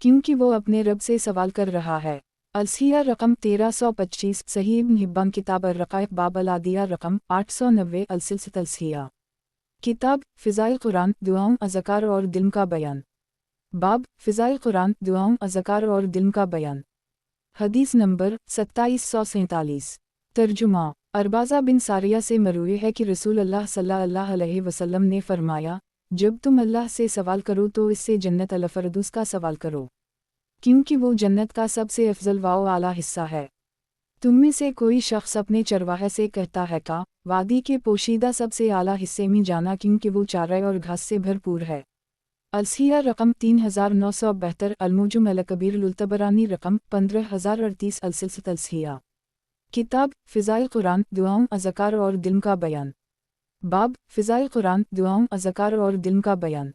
کیونکہ وہ اپنے رب سے سوال کر رہا ہے۔ الصحیح رقم 1325۔ صحیح ابن حبان کتاب الرقائق باب العادیہ رقم 890۔ السلسلۃ الصحیحہ کتاب فضائل قرآن دعاؤں اذکار اور دل کا بیان، باب فضائل قرآن دعاؤں اذکار اور دل کا بیان۔ حدیث نمبر 2747۔ ترجمہ: اربازہ بن ساریہ سے مروی ہے کہ رسول اللہ صلی اللہ علیہ وسلم نے فرمایا، جب تم اللہ سے سوال کرو تو اس سے جنت الفردوس کا سوال کرو، کیونکہ وہ جنت کا سب سے افضل و اعلیٰ حصہ ہے۔ تم میں سے کوئی شخص اپنے چرواہے سے کہتا ہے کہ وادی کے پوشیدہ سب سے اعلیٰ حصے میں جانا، کیونکہ وہ چارہ اور گھاس سے بھرپور ہے۔ الصحیح رقم 3972۔ المعجم الکبیر للطبرانی رقم 15038۔ السلسلۃ الصحیحہ کتاب فضائل قرآن دعاؤں اذکار اور دل کا بیان، باب فضائل قرآن دعاؤں اذکار اور دل کا بیان۔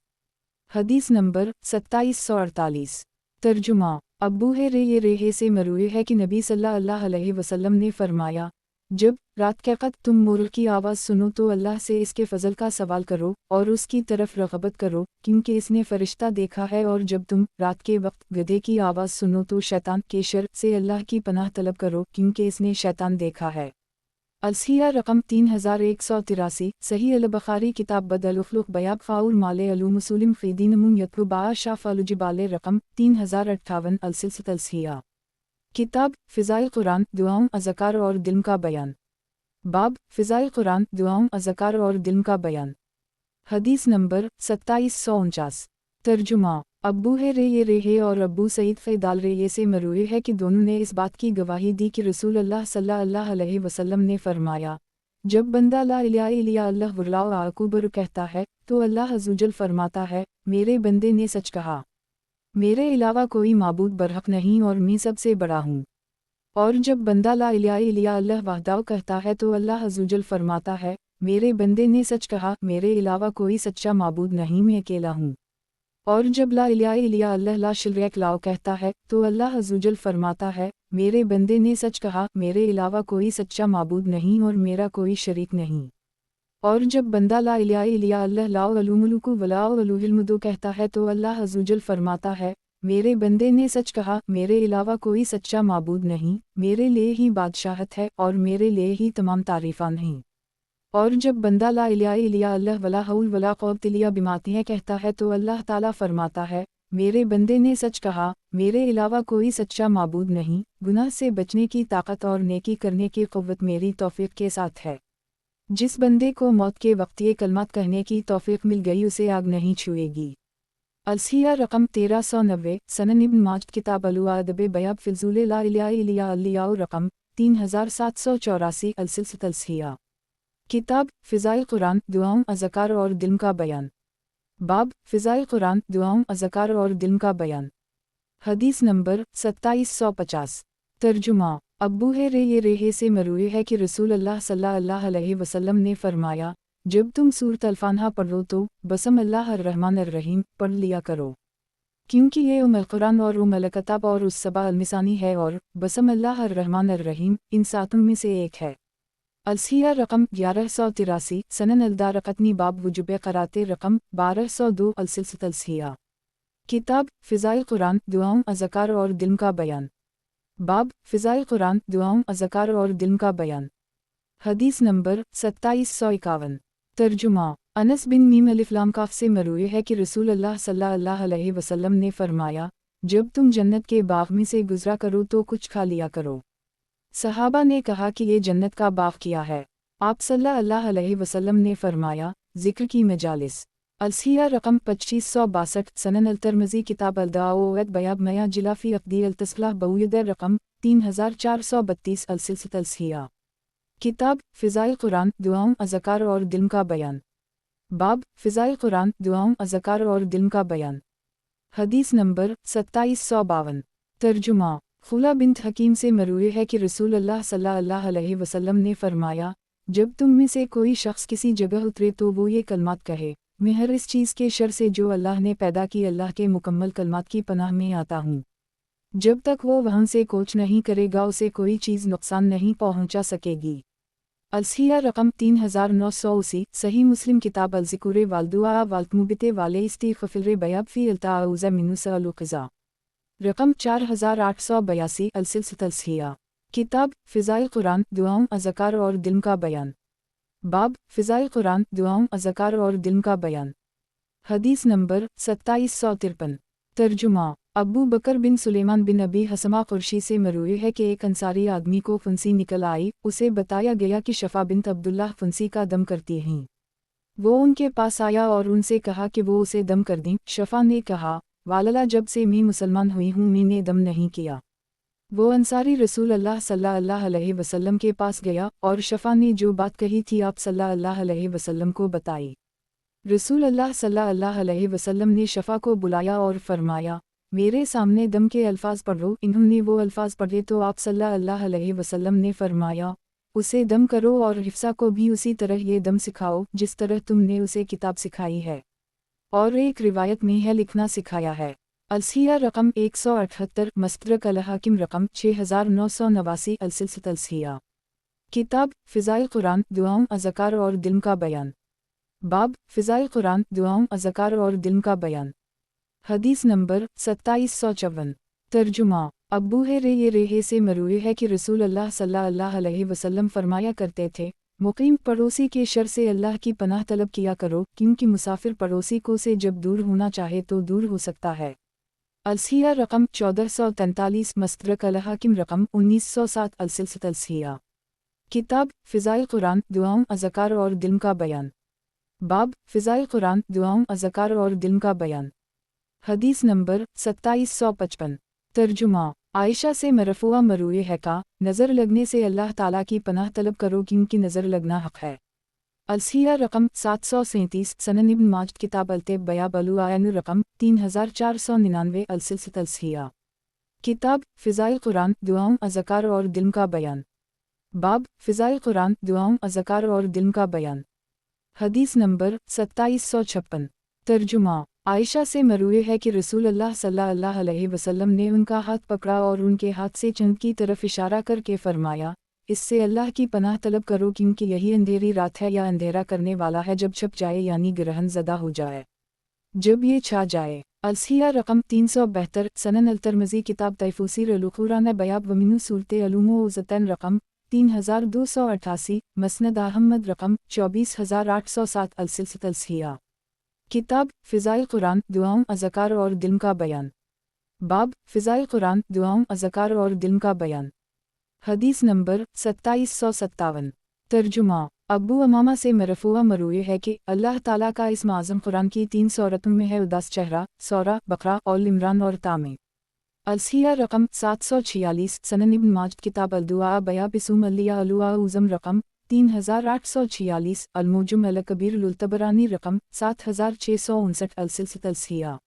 حدیث نمبر 2748۔ ترجمہ: ابو ہریرہ سے مروی ہے کہ نبی صلی اللہ علیہ وسلم نے فرمایا، جب رات کے وقت تم مور کی آواز سنو تو اللہ سے اس کے فضل کا سوال کرو اور اس کی طرف رغبت کرو، کیونکہ اس نے فرشتہ دیکھا ہے، اور جب تم رات کے وقت گدھے کی آواز سنو تو شیطان کے شر سے اللہ کی پناہ طلب کرو، کیونکہ اس نے شیطان دیکھا ہے۔ الصحیح رقم 3183۔ صحیح البخاری کتاب بدء الخلق باب فاول مال علوم مسلم فی دین من یطلب شاف الجبال رقم 3058۔ السلسلۃ الصحیحہ کتاب فضائل قرآن دعاؤں اذکار اور دل کا بیان، باب فضائل قرآن دعاؤں اذکار اور دل کا بیان۔ حدیث نمبر 2749۔ ترجمہ: ابو ہریرہ اور ابو سعید خدری سے مروی ہے کہ دونوں نے اس بات کی گواہی دی کہ رسول اللہ صلی اللہ علیہ وسلم نے فرمایا، जब बंदा ला इलाहा इल्लल्लाह वल्लाहु अकबर कहता है तो अल्लाह अज़्ज़वजल फरमाता है, मेरे बंदे ने सच कहा, मेरे अलावा कोई माबूद बरहक नहीं और मैं सबसे बड़ा हूँ। और जब बंदा ला इलाहा इल्लल्लाह वहदाहु कहता है तो अल्लाह अज़्ज़वजल फरमाता है, मेरे बंदे ने सच कहा, मेरे अलावा कोई सच्चा माबूद नहीं, मैं अकेला हूँ। और जब ला इलाहा इल्लल्लाह ला शरीक लहू कहता है तो अल्लाह अज़्ज़वजल फरमाता है, मेरे बंदे ने सच कहा, मेरे अलावा कोई सच्चा माबूद नहीं और मेरा कोई शरीक नहीं। और जब बंदा ला इलाहा इल्लल्लाह ला वलुमुल्कु वला वलुहिल्मुदु कहता है तो अल्लाह अज़्ज़वजल फरमाता है, मेरे बंदे ने सच कहा, मेरे अलावा कोई सच्चा माबूद नहीं, मेरे लिए ही बादशाहत है और मेरे लिए ही तमाम तारीफ़ां नहीं। और जब बंदा ला इलाहा इल्लल्लाह वला हौल वला क़ुव्वता इल्ला बिल्लाह कहता है तो अल्लाह ताला फरमाता है, मेरे बंदे ने सच कहा, मेरे अलावा कोई सच्चा माबूद नहीं, गुनाह से बचने की ताकत और नेकी करने की क़ुव्वत मेरी तौफ़ीक़ के साथ है। जिस बंदे को मौत के वक्त ये कलमात कहने की तौफ़ीक़ मिल गई उसे आग नहीं छुएगी। अलसिया रकम 1390 सनन इब्न माजद किताब अल-अदब बयाब फिज़ूल ला इलाहा इल्लल्लाह रकम 3784 अलसिलसिलत अलसिया किताब फ़िज़ाइल कुरान दुआओं अज़कार और दिल का बयान। बाब फ़िज़ाइल कुरान दुआओं अज़कार और दिल का बयान। हदीस नंबर 2750। तर्जुमा अब्बू रेहे से मरूए है कि रसूल अल्लाह सल्लल्लाहु अलैहि वसल्लम ने फरमाया, जब तुम सूरत अल-फ़ातिहा पढ़ो तो बसम अल्लाह अर्रहमान अर्रहीम पढ़ लिया करो, क्योंकि ये उम्मुल कुरान और उम्मुल किताब और उस सबा अल-मिसानी है और बसम अल्लाह अर्रहमान अर्रहीम इन सातों में से एक है। अलसिया रकम 1183 सनन अल-दारक़ुतनी बाब वुजूब क़राते रकम 1202 अलसिलसिलत अलसिया किताब फ़िज़ाइल कुरान दुआओं अज़कार और दिल का बयान। बाब फ़िज़ाइल कुरान दुआओं अज़कार और दिल का बयान। हदीस नंबर 2751। तर्जुमा अनस बिन मीम अलिफ लाम काफ से मरूए है कि रसूल अल्लाह सल्लल्लाहु अलैहि वसल्लम ने फरमाया, जब तुम जन्नत के बाग में से गुज़रा करो तो कुछ खा लिया करो। सहाबा ने कहा कि ये जन्नत का बाग क्या है? आप सल्लल्लाहु अलैहि वसल्लम ने फरमाया, ज़िक्र की मजालिस। अलसिया रकम 2562 सनन अल-तिरमिज़ी किताब अल-दाओत बयाब मया जिलाफ़ी अक़दी अल-तस्लाह बऊयद रकम 3432 अलसिलसिलत अलसिया किताब फ़िज़ाइल कुरान दुआओं अज़कार और दिल का बयान। बाब फ़िज़ाइल कुरान दुआओं अज़कार और दिल का बयान। हदीस नंबर 2752। तर्जुमा खुला बिन्त हकीम से मरूए है कि रसूल अल्लाह सल्लल्लाहु अलैहि वसल्लम ने फरमाया, जब तुम में से कोई शख्स किसी जगह उतरे तो वो ये कलमात कहे, मैं हर इस चीज़ के शर से जो अल्लाह ने पैदा की अल्लाह के मुकम्मल कलमात की पनाह में आता हूँ। जब तक वो वहाँ से कोच नहीं करेगा उसे कोई चीज़ नुकसान नहीं पहुँचा सकेगी। अलसिया रकम 3980 सही मुस्लिम किताब अल-ज़िक्र वालदुआ वालतमुबिते वाले इस्तिग़फ़ार बयाब फ़ी अल-ताऊज़ मिनुस अल-क़ज़ा रकम 4882 अलसिलसिलत अलसिया किताब फ़िज़ाइल कुरान दुआओं अज़कार और दिल का बयान। बाब फ़िज़ाइल कुरान दुआओं अज़कार और दिल का बयान। हदीस नंबर 2753। तर्जुमा अबू बकर बिन सुलेमान बिन अबी हसमा कुरशी से मरूए है कि एक अंसारी आदमी को फुंसी निकल आई, उसे बताया गया कि शफ़ा बिन्त अब्दुल्लाह फुंसी का दम करती हैं। वो उनके पास आया और उनसे कहा कि वो उसे दम कर दें। शफ़ा ने कहा, वालला जब से मैं मुसलमान हुई हूँ मैंने दम नहीं किया। वो अंसारी रसूल अल्लाह सल्लल्लाहु अलैहि वसल्लम के पास गया और शफ़ा ने जो बात कही थी आप सल्लल्लाहु अलैहि वसल्लम को बताई। रसूल अल्लाह सल्लल्लाहु अलैहि वसल्लम ने शफ़ा को बुलाया और फरमाया, मेरे सामने दम के अल्फाज पढ़ो। इन्होंने वो अल्फाज पढ़े तो आप सल्लल्लाहु अलैहि वसल्लम ने फरमाया, उसे दम करो और हिफ्सा को भी उसी तरह ये दम सिखाओ जिस तरह तुमने उसे किताब सिखाई है। और एक रिवायत में है लिखना सिखाया है। अलसिया रकम 178 मस्तदरक अल-हाकिम रकम 6989 अलसिलसिलत अलसिया किताब फ़िज़ाइल कुरान दुआओं अज़कार और दिल का बयान। बाब फ़िज़ाइल कुरान दुआओं अज़कार और दिल का बयान। हदीस नंबर 2754। तर्जुमा अब्बू रेहे से मरूए है कि रसूल अल्लाह सल्लल्लाहु अलैहि वसल्लम फरमाया करते थे, मुक़ीम पड़ोसी के शर से अल्लाह की पनाह तलब किया करो, क्योंकि मुसाफिर पड़ोसी को से जब दूर होना चाहे तो दूर हो सकता है। अलसिया रकम 1443 मस्तदरक अल-हाकिम रकम 1907 अलसिलसिलत अलसिया किताब फ़िज़ाइल कुरान दुआओं अज़कार और दिल का बयान। बाब फ़िज़ाइल कुरान दुआओं अज़कार और दिल का बयान। हदीस नंबर 2755। तर्जुमा आयशा से मरफूआ मरूए है का नज़र लगने से अल्लाह ताला की पनाह तलब करो क्योंकि नज़र लगना हक़ है। अलसिया रकम 737 सनन इब्न माजद किताब अलतेब बया बलू आयन रकम 3499 अलसिलसिलत अलसिया किताब फ़िज़ाइल कुरान दुआओं अज़कार और दिल का बयान। बाब फ़िज़ाइल कुरान दुआओं अज़कार और दिल का बयान। हदीस नंबर 2756। तर्जुमा आयशा से मरूए है कि रसूल अल्लाह सल्लल्लाहु अलैहि वसल्लम ने उनका हाथ पकड़ा और उनके हाथ से चंद की तरफ इशारा करके फरमाया, इससे अल्लाह की पनाह तलब करो क्योंकि यही अंधेरी रात है या अंधेरा करने वाला है जब छप जाए यानी ग्रहण ज़दा हो जाए, जब ये छा जाए। अलसिया रकम 372 सनन अल-तिरमिज़ी किताब तैफूसीर अल-कुरान बयाब वमिनु सूरते अलूमो उज़तन रकम 3288 मसनद अहमद रकम 24807 अलसिलसिलत अलसिया किताब फ़िज़ाइल कुरान दुआओं अज़कार और दिल का बयान। बाब फ़िज़ाइल कुरान दुआओं अज़कार और दिल का बयान। हदीस नंबर 2757। तर्जुमा अबू अमामा से मरफूआ मरूए है कि अल्लाह ताला का इस्म आज़म कुरान की 3 सूरतों में है उदास चेहरा, सौरा, बकरा और इमरान और तामे। अलसिया रकम 746 सनन इब्न माजद किताब अल-दुआ बया बिसुम अलिया अलुआ उज़म रकम 3846 अल-मुजम अल-कबीर लुल-तबरानी रकम 7659 अलसिलसिलत अलसिया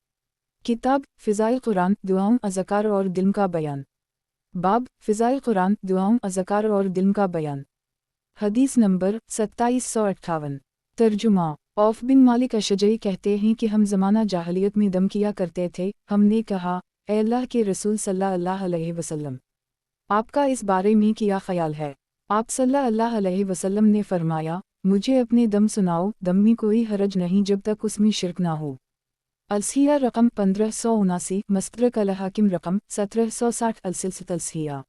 किताब फ़िज़ाइल कुरान दुआओं अज़कार और दिल का बयान। बाब फ़िज़ाइल कुरान दुआओं अज़कार और दिल का बयान। हदीस नंबर 2758। तर्जुमा औफ बिन मालिक अशजई कहते हैं कि हम ज़माना जाहलियत में दम किया करते थे। हमने कहा, ए अल्लाह के रसूल सल्लल्लाहु अलैहि वसल्लम, आपका इस बारे में क्या ख़याल है? आप सल्लल्लाहु अलैहि वसल्लम ने फरमाया, मुझे अपने दम सुनाओ, दम में कोई हरज नहीं जब तक उसमें शिरक ना हो। अलसिया रकम 1579 मस्तरक अल-हाकिम रकम 1760 अलसिलसिलत अलसिया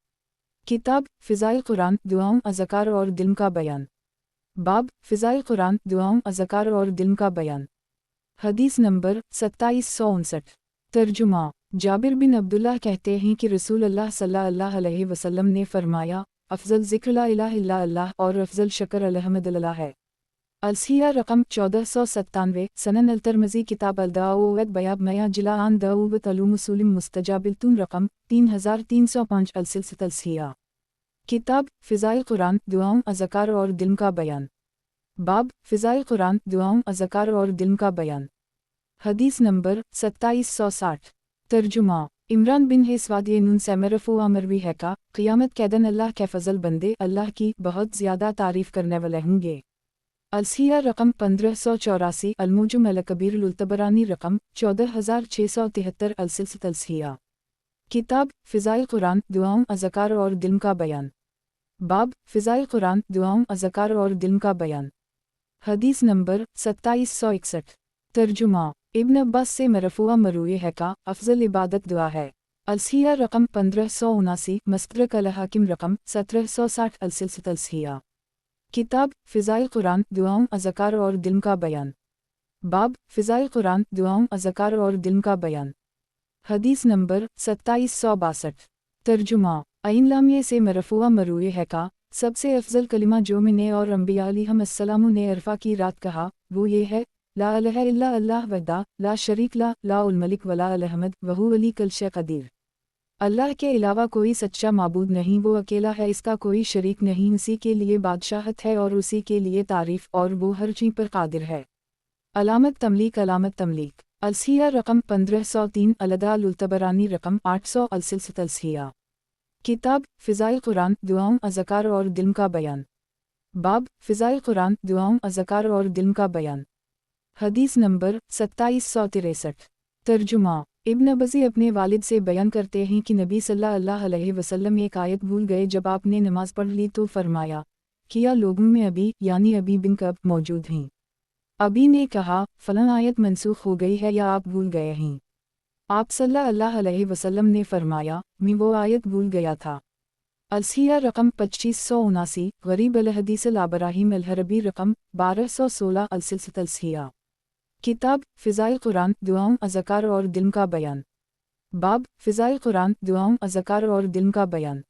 किताब फ़िज़ाइल कुरान दुआओं अज़कार और दिल का बयान। बाब फ़िज़ाइल कुरान दुआओं अज़कार और दिल का बयान। हदीस नंबर 2759। तर्जुमा जाबिर बिन अब्दुल्लाह कहते हैं कि रसूल अल्लाह सल्लल्लाहु अलैहि वसल्लम ने फरमाया, अफ़ज़ल ज़िक्र ला इलाहा इल्ला अल्लाह और अफ़ज़ल शक्र अल्हम्दुलिल्लाह है। अलसिया रकम 1497 सनन अल-तिरमिज़ी किताब अल-दाऊद बयाब मया जिला आन दाऊद तलूमुसुलिम मुस्तजाबिलतुन रकम 3305 अलसिलसिलत अलसिया किताब फ़िज़ाइल कुरान दुआओं अज़कार और दिल का बयान। बाब फ़िज़ाइल कुरान दुआओं अज़कार और दिल का बयान। हदीस नंबर 2760। तर्जुमा इमरान बिन हिस्वादिय नून से मरफूआ मरवी है का क़ियामत के दिन अल्लाह के फ़ज़ल बंदे अल्लाह की बहुत ज़्यादा तारीफ़ करने वाले होंगे। अलसिया रकम 1584 अल-मुजम अल-कबीर लुल-तबरानी रकम 14673 अलसिलसिलत अलसिया किताब फ़िज़ाइल कुरान दुआओं अज़कार और दिल का बयान। बाब फ़िज़ाइल कुरान दुआओं अज़कार और दिल का बयान। हदीस नंबर 2761। तर्जुमा इब्न अब्बास से मरफूआ मरूए है का अफ़ज़ल इबादत दुआ है। अलसिया रकम 1579 मस्तरक अल-हाकिम रकम 1760 अलसिलसिलत अलसिया किताब फ़िज़ाइल कुरान दुआओं अज़कार और दिल का बयान। बाब फ़िज़ाइल कुरान दुआओं अज़कार और दिल का बयान। हदीस नंबर 2762। तर्जुमा ऐन लामिये से मरफूआ मरूए है का सबसे अफ़ज़ल कलिमा जो मैंने और अंबिया अलैहिमुस्सलाम ने अरफ़ा की रात कहा वो ये है, ला इलाहा इल्ला अल्लाह वहदा ला शरीक ला लाउल मलिक वला अलहमद वहु वली कुल शै क़दीर। अल्लाह के अलावा कोई सच्चा माबूद नहीं, वो अकेला है, इसका कोई शरीक नहीं, उसी के लिए बादशाहत है और उसी के लिए तारीफ़ और वो हर चीज़ पर कादिर है। अलामत तमलीक अलसिया रकम 1503 अलदा लुल-तबरानी रकम 800 अलसिलसिलत अलसिया किताब फ़िज़ाइल कुरान दुआओं अज़कार और दिल का बयान। बाब फ़िज़ाइल कुरान दुआओं अज़कार और दिल का बयान। हदीस नंबर 2763। तर्जुमा इब्न अब्बासी अपने वालिद से बयान करते हैं कि नबी सल्लल्लाहु अलैहि वसल्लम एक आयत भूल गए जब आपने नमाज पढ़ ली तो फरमाया, किया लोगों में अबी यानी अबी बिन कब मौजूद हैं। अबी ने कहा, फ़लाँ आयत मनसूख हो गई है या आप भूल गए हैं। आप सल्लल्लाहु अलैहि वसल्लम ने फरमाया, मैं वो आयत भूल गया था। अलसिया रकम 2579 गरीब अल-हदीस अल-अबराहीम अल-हरबी रकम 1216 अलसिलसिलत अलसिया किताब फ़िज़ाइल कुरान दुआओं अज़कार और दिल का बयान। बाब फ़िज़ाइल कुरान दुआओं अज़कार और दिल का बयान।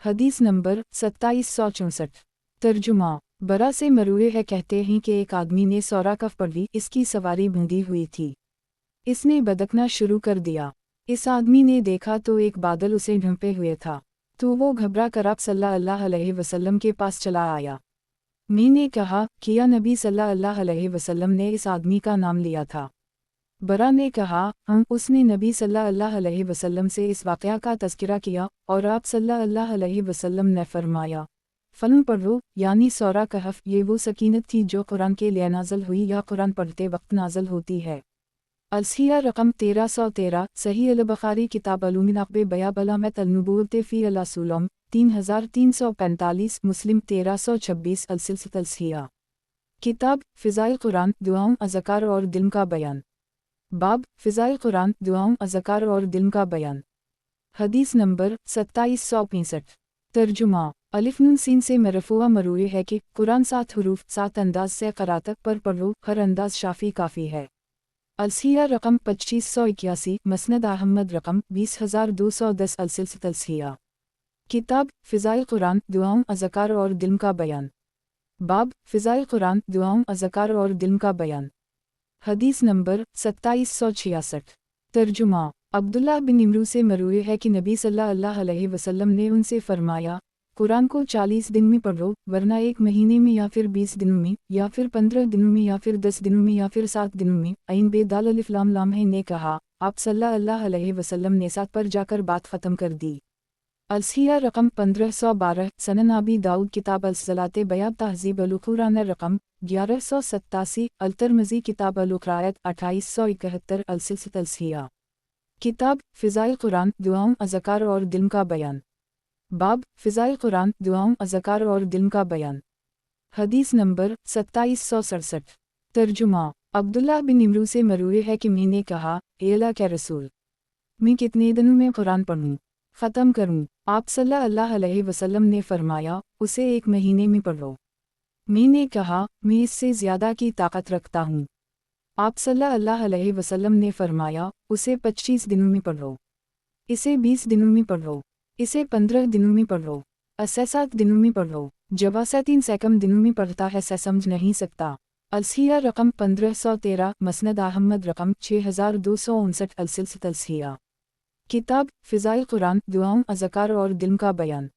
हदीस नंबर 2764। तर्जुमा बरा से मरूए है कहते हैं कि एक आदमी ने सौरा कफ पढ़ ली, इसकी सवारी बंधी हुई थी। इसने बदकना शुरू कर दिया। इस आदमी ने देखा तो एक बादल उसे ढंपे हुए था, तो वो घबरा कर आप सल्लल्लाहु अलैहि वसल्लम के पास चला आया। मैंने कहा, किया नबी सल्लल्लाहु अलैहि वसल्लम ने इस आदमी का नाम लिया था? बरा ने कहा, उसने नबी सल्लल्लाहु अलैहि वसल्लम से इस वाक़या का तज़किरा किया और आप सल्लल्लाहु अलैहि वसल्लम ने फरमाया, फ़लन पढ़ो, यानी सूरा कहफ़। ये वो सकीनत थी जो कुरान के लिए नाज़िल हुई या कुरान पढ़ते वक्त नाज़िल होती है। अलसिया रकम 1313, सही अल बुखारी किताब अलुमिनाक़बे बयाब अलामत अल-नुबुव्वत फ़ी अल-असुलम 3345, मुस्लिम 1326 अलसिलसिलत अलसिया किताब फ़िज़ाइल कुरान, दुआओं अज़कार और दिल का बयान। बाब फ़िज़ाइल कुरान, दुआओं अज़कार और दिल का बयान। हदीस नंबर 2765। तर्जुमा। अलिफ नून सीन से मरफ़ूआ मरूई है कि कुरान 7 हुरूफ 7 अंदाज से क़राअत पर पढ़ो, हर अंदाज शाफ़ी काफ़ी है। अलसिया रकम 2581, मसनद अहमद रकम 20210 अलसिलसिलत अलसिया किताब फ़िज़ाइल कुरान, दुआओं अज़कार और दिल का बयान। बाब फ़िज़ाइल कुरान, दुआओं अज़कार और दिल का बयान। हदीस नंबर 2766। तर्जुमा। अब्दुल्लाह बिन इमरू से मरूई है कि नबी सल्लल्लाहु अलैहि वसल्लम ने उनसे फरमाया, कुरान को 40 दिन में पढ़ो, वरना एक महीने में या फिर 20 दिनों में या फिर 15 दिनों में या फिर 10 दिनों में या फिर 7 दिनों में। ऐन बे दाल अलिफ लाम लाम है ने कहा, आप सल्लल्लाहु अलैहि वसल्लम ने 7 पर जाकर बात ख़त्म कर दी। अलसिया रकम 1512, सनन अबी दाऊद किताब अल-सलाते बयाब तहज़ीब अल-कुरान रकम 1187, अल-तिरमिज़ी किताब अल-क़राअत 2871 अलसिलसिलत अलसिया किताब फ़िज़ाइल कुरान, दुआओं अज़कार और दिल का बयान। बाब फ़िज़ाइल कुरान, दुआओं अज़कार और दिल का बयान। हदीस नंबर 2767। तर्जुमा। अब्दुल्लाह बिन इमरू से मरूई है कि मैंने कहा, ए अल्लाह के रसूल, मैं कितने दिनों में कुरान पढ़ूं, ख़त्म करूं? आप सल्लल्लाहु अलैहि वसल्लम ने फरमाया, उसे एक महीने में पढ़ो। मैंने कहा, मैं इससे ज़्यादा की ताकत रखता हूँ। आप सल्लल्लाहु अलैहि वसल्लम ने फरमाया, उसे 25 दिनों में पढ़ो, इसे 20 दिनों में पढ़ो, इसे 15 दिनों में पढ़ो, इसे 7 दिनों में पढ़ो। जब से 3 से कम दिनों में पढ़ता है से समझ नहीं सकता। अलसिया रकम 1513, मसनद अहमद रकम 6259 अलसिलसिलत अलसिया किताब फ़िज़ाइल कुरान, दुआओं अज़कार और दिल का बयान।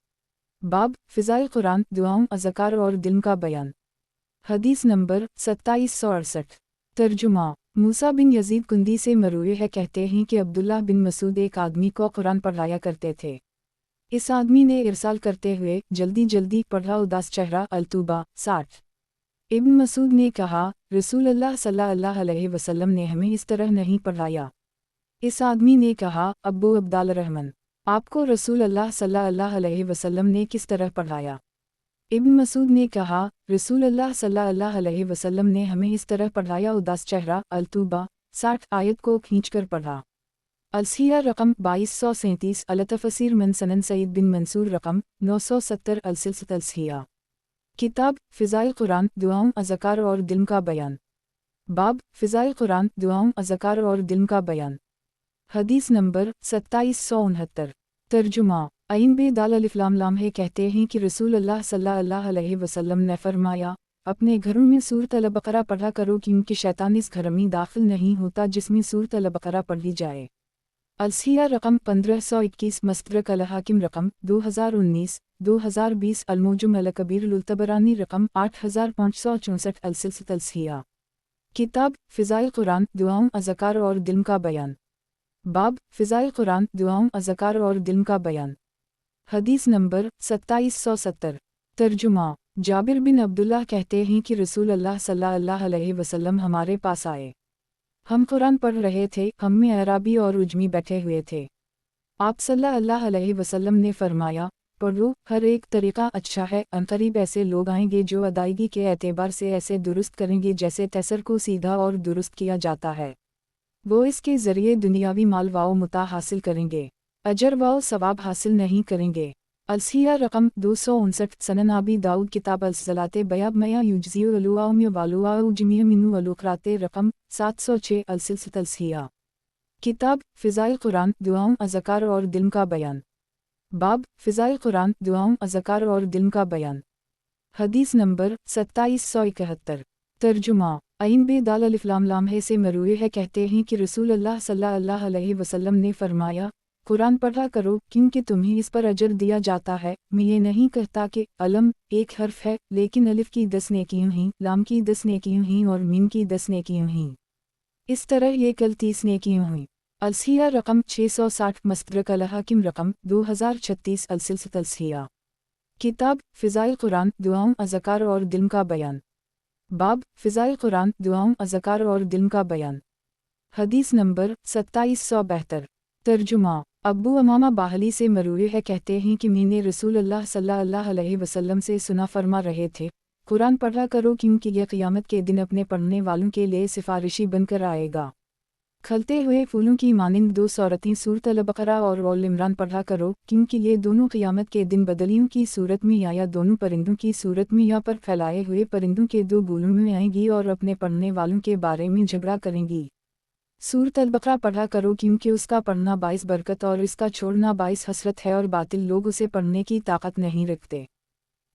बाब फ़िज़ाइल कुरान, दुआओं अज़कार और दिल का बयान। हदीस नंबर 2768। तर्जुमा। मूसा बिन यज़ीद कुंदी से मरूई है कहते हैं कि अब्दुल्लाह बिन मसूद एक आदमी को कुरान पढ़ाया करते थे। इस आदमी ने इरसाल करते हुए जल्दी जल्दी पढ़ा उदास चेहरा अल-तूबा 60। इब्न मसूद ने कहा, रसूलुल्लाह सल्लल्लाहु अलैहि वसल्लम ने हमें इस तरह नहीं पढ़ाया। इस आदमी ने कहा, अब्बू अब्दाल रहमान, आपको रसूलुल्लाह सल्लल्लाहु अलैहि वसल्लम ने किस तरह पढ़ाया? इब्न मसूद ने कहा, रसूलुल्लाह सल्लल्लाहु अलैहि वसल्लम ने हमें इस तरह पढ़ाया उदास चेहरा अल-तूबा 60 आयत को खींचकर पढ़ा। अलसिया रकम 2237, अल-तफ़सीर मन सनन सईद बिन मंसूर रकम 970 अलसिलसिलत अलसिया किताब फ़िज़ाइल कुरान, दुआओं अज़कार और दिल का बयान। बाब फ़िज़ाइल कुरान, दुआओं अज़कार और दिल का बयान। हदीस नंबर 2769। तर्जुमा। ऐन बे दाल अलिफ लाम लाम है कहते हैं कि रसूलुल्लाह सल्लल्लाहु अलैहि वसल्लम ने फरमाया, अपने घरों में सूरत अल-बक़रा पढ़ा करो क्योंकि शैतान इस घर में दाखिल नहीं होता जिसमें सूरत अल-बक़रा पढ़ी जाए। अलसिया रकम 1521, मस्तदरक अल-हाकिम रकम 2019, 2020, अल-मुअज्जम अल-कबीर अल-तबरानी रकम 8564 अलसिलसिलत अलसिया किताब फ़िज़ाइल कुरान, दुआओं अज़कार और दिल का बयान। बाब फ़िज़ाइल कुरान, दुआओं अज़कार और दिल का बयान। हदीस नंबर 2770। तर्जुमा। जाबिर बिन अब्दुल्लाह कहते हैं कि रसूलुल्लाह सल्लल्लाहु अलैहि वसल्लम हमारे पास आए। हम कुरान पढ़ रहे थे, हम में अराबी और उजमी बैठे हुए थे। आप सल्लल्लाहु अलैहि वसल्लम ने फरमाया, पढ़ो, हर एक तरीक़ा अच्छा है, अनक़रीब ऐसे लोग आएंगे जो अदायगी के एतबार से ऐसे दुरुस्त करेंगे जैसे तैसर को सीधा और दुरुस्त किया जाता है। वो इसके ज़रिए दुनियावी माल वाओ मुता हासिल करेंगे, अजर वाओ सवाब हासिल नहीं करेंगे। अलसिया रकम 259, सनन अबी दाऊद किताब अल-सलाते बयाब मया युज्ज़िउ अलुआउम वालुआउ जमीअ मिन्हु अलुक़राते रकम 706 अलसिलसिलत अलसिया किताब फ़िज़ाइल कुरान, दुआओं अज़कार और दिल का बयान। बाब फ़िज़ाइल कुरान, दुआओं अज़कार और दिल का बयान। हदीस नंबर 2771। तर्जुमा। आइन बे दाल अलिफ लाम लाम है से मरूए है, कहते हैं कि रसूल अल्लाह सल्लल्लाहु अलैहि वसल्लम ने फरमाया, कुरान पढ़ा करो क्योंकि तुम्हें इस पर अजर दिया जाता है। मैं ये नहीं कहता कि अलम एक हर्फ है, लेकिन अलिफ की 10 नेकियां हैं, लाम की 10 नेकियां हैं और मीम की 10 नेकियां हैं। इस तरह ये कल 30 नेकियां हुई। अलसिया रकम 660, मस्तदरक अल हाकिम रकम 2036, अलसिलसिलत अलसिया। किताब फ़िज़ाइल कुरान, दुआओं अज़कार और दिल का बयान। बाब फ़िज़ाइल कुरान, दुआओं अज़कार और दिल का बयान। हदीस नंबर 2772। तर्जुमा। अब्बू अमामा बाहली से मरूए है, कहते हैं कि मैंने रसूल अल्लाह सल्लल्लाहु अलैहि वसल्लम से सुना फरमा रहे थे, कुरान पढ़ा करो क्योंकि यह क़यामत के दिन अपने पढ़ने वालों के लिए सिफारिशी बनकर आएगा। खलते हुए फूलों की मानिंद 2 सूरतें सूरत अल-बक़रा और आल इमरान पढ़ा करो क्योंकि ये दोनों क़यामत के दिन बदलियों की सूरत में या दोनों परिंदों की सूरत में या पर फैलाए हुए परिंदों के 2 गोलों में आएंगी और अपने पढ़ने वालों के बारे में झगड़ा करेंगी। सूरत अल-बक़रा पढ़ा करो क्योंकि उसका पढ़ना बाइस बरकत और इसका छोड़ना बाइस हसरत है और बातिल लोग उसे पढ़ने की ताकत नहीं रखते।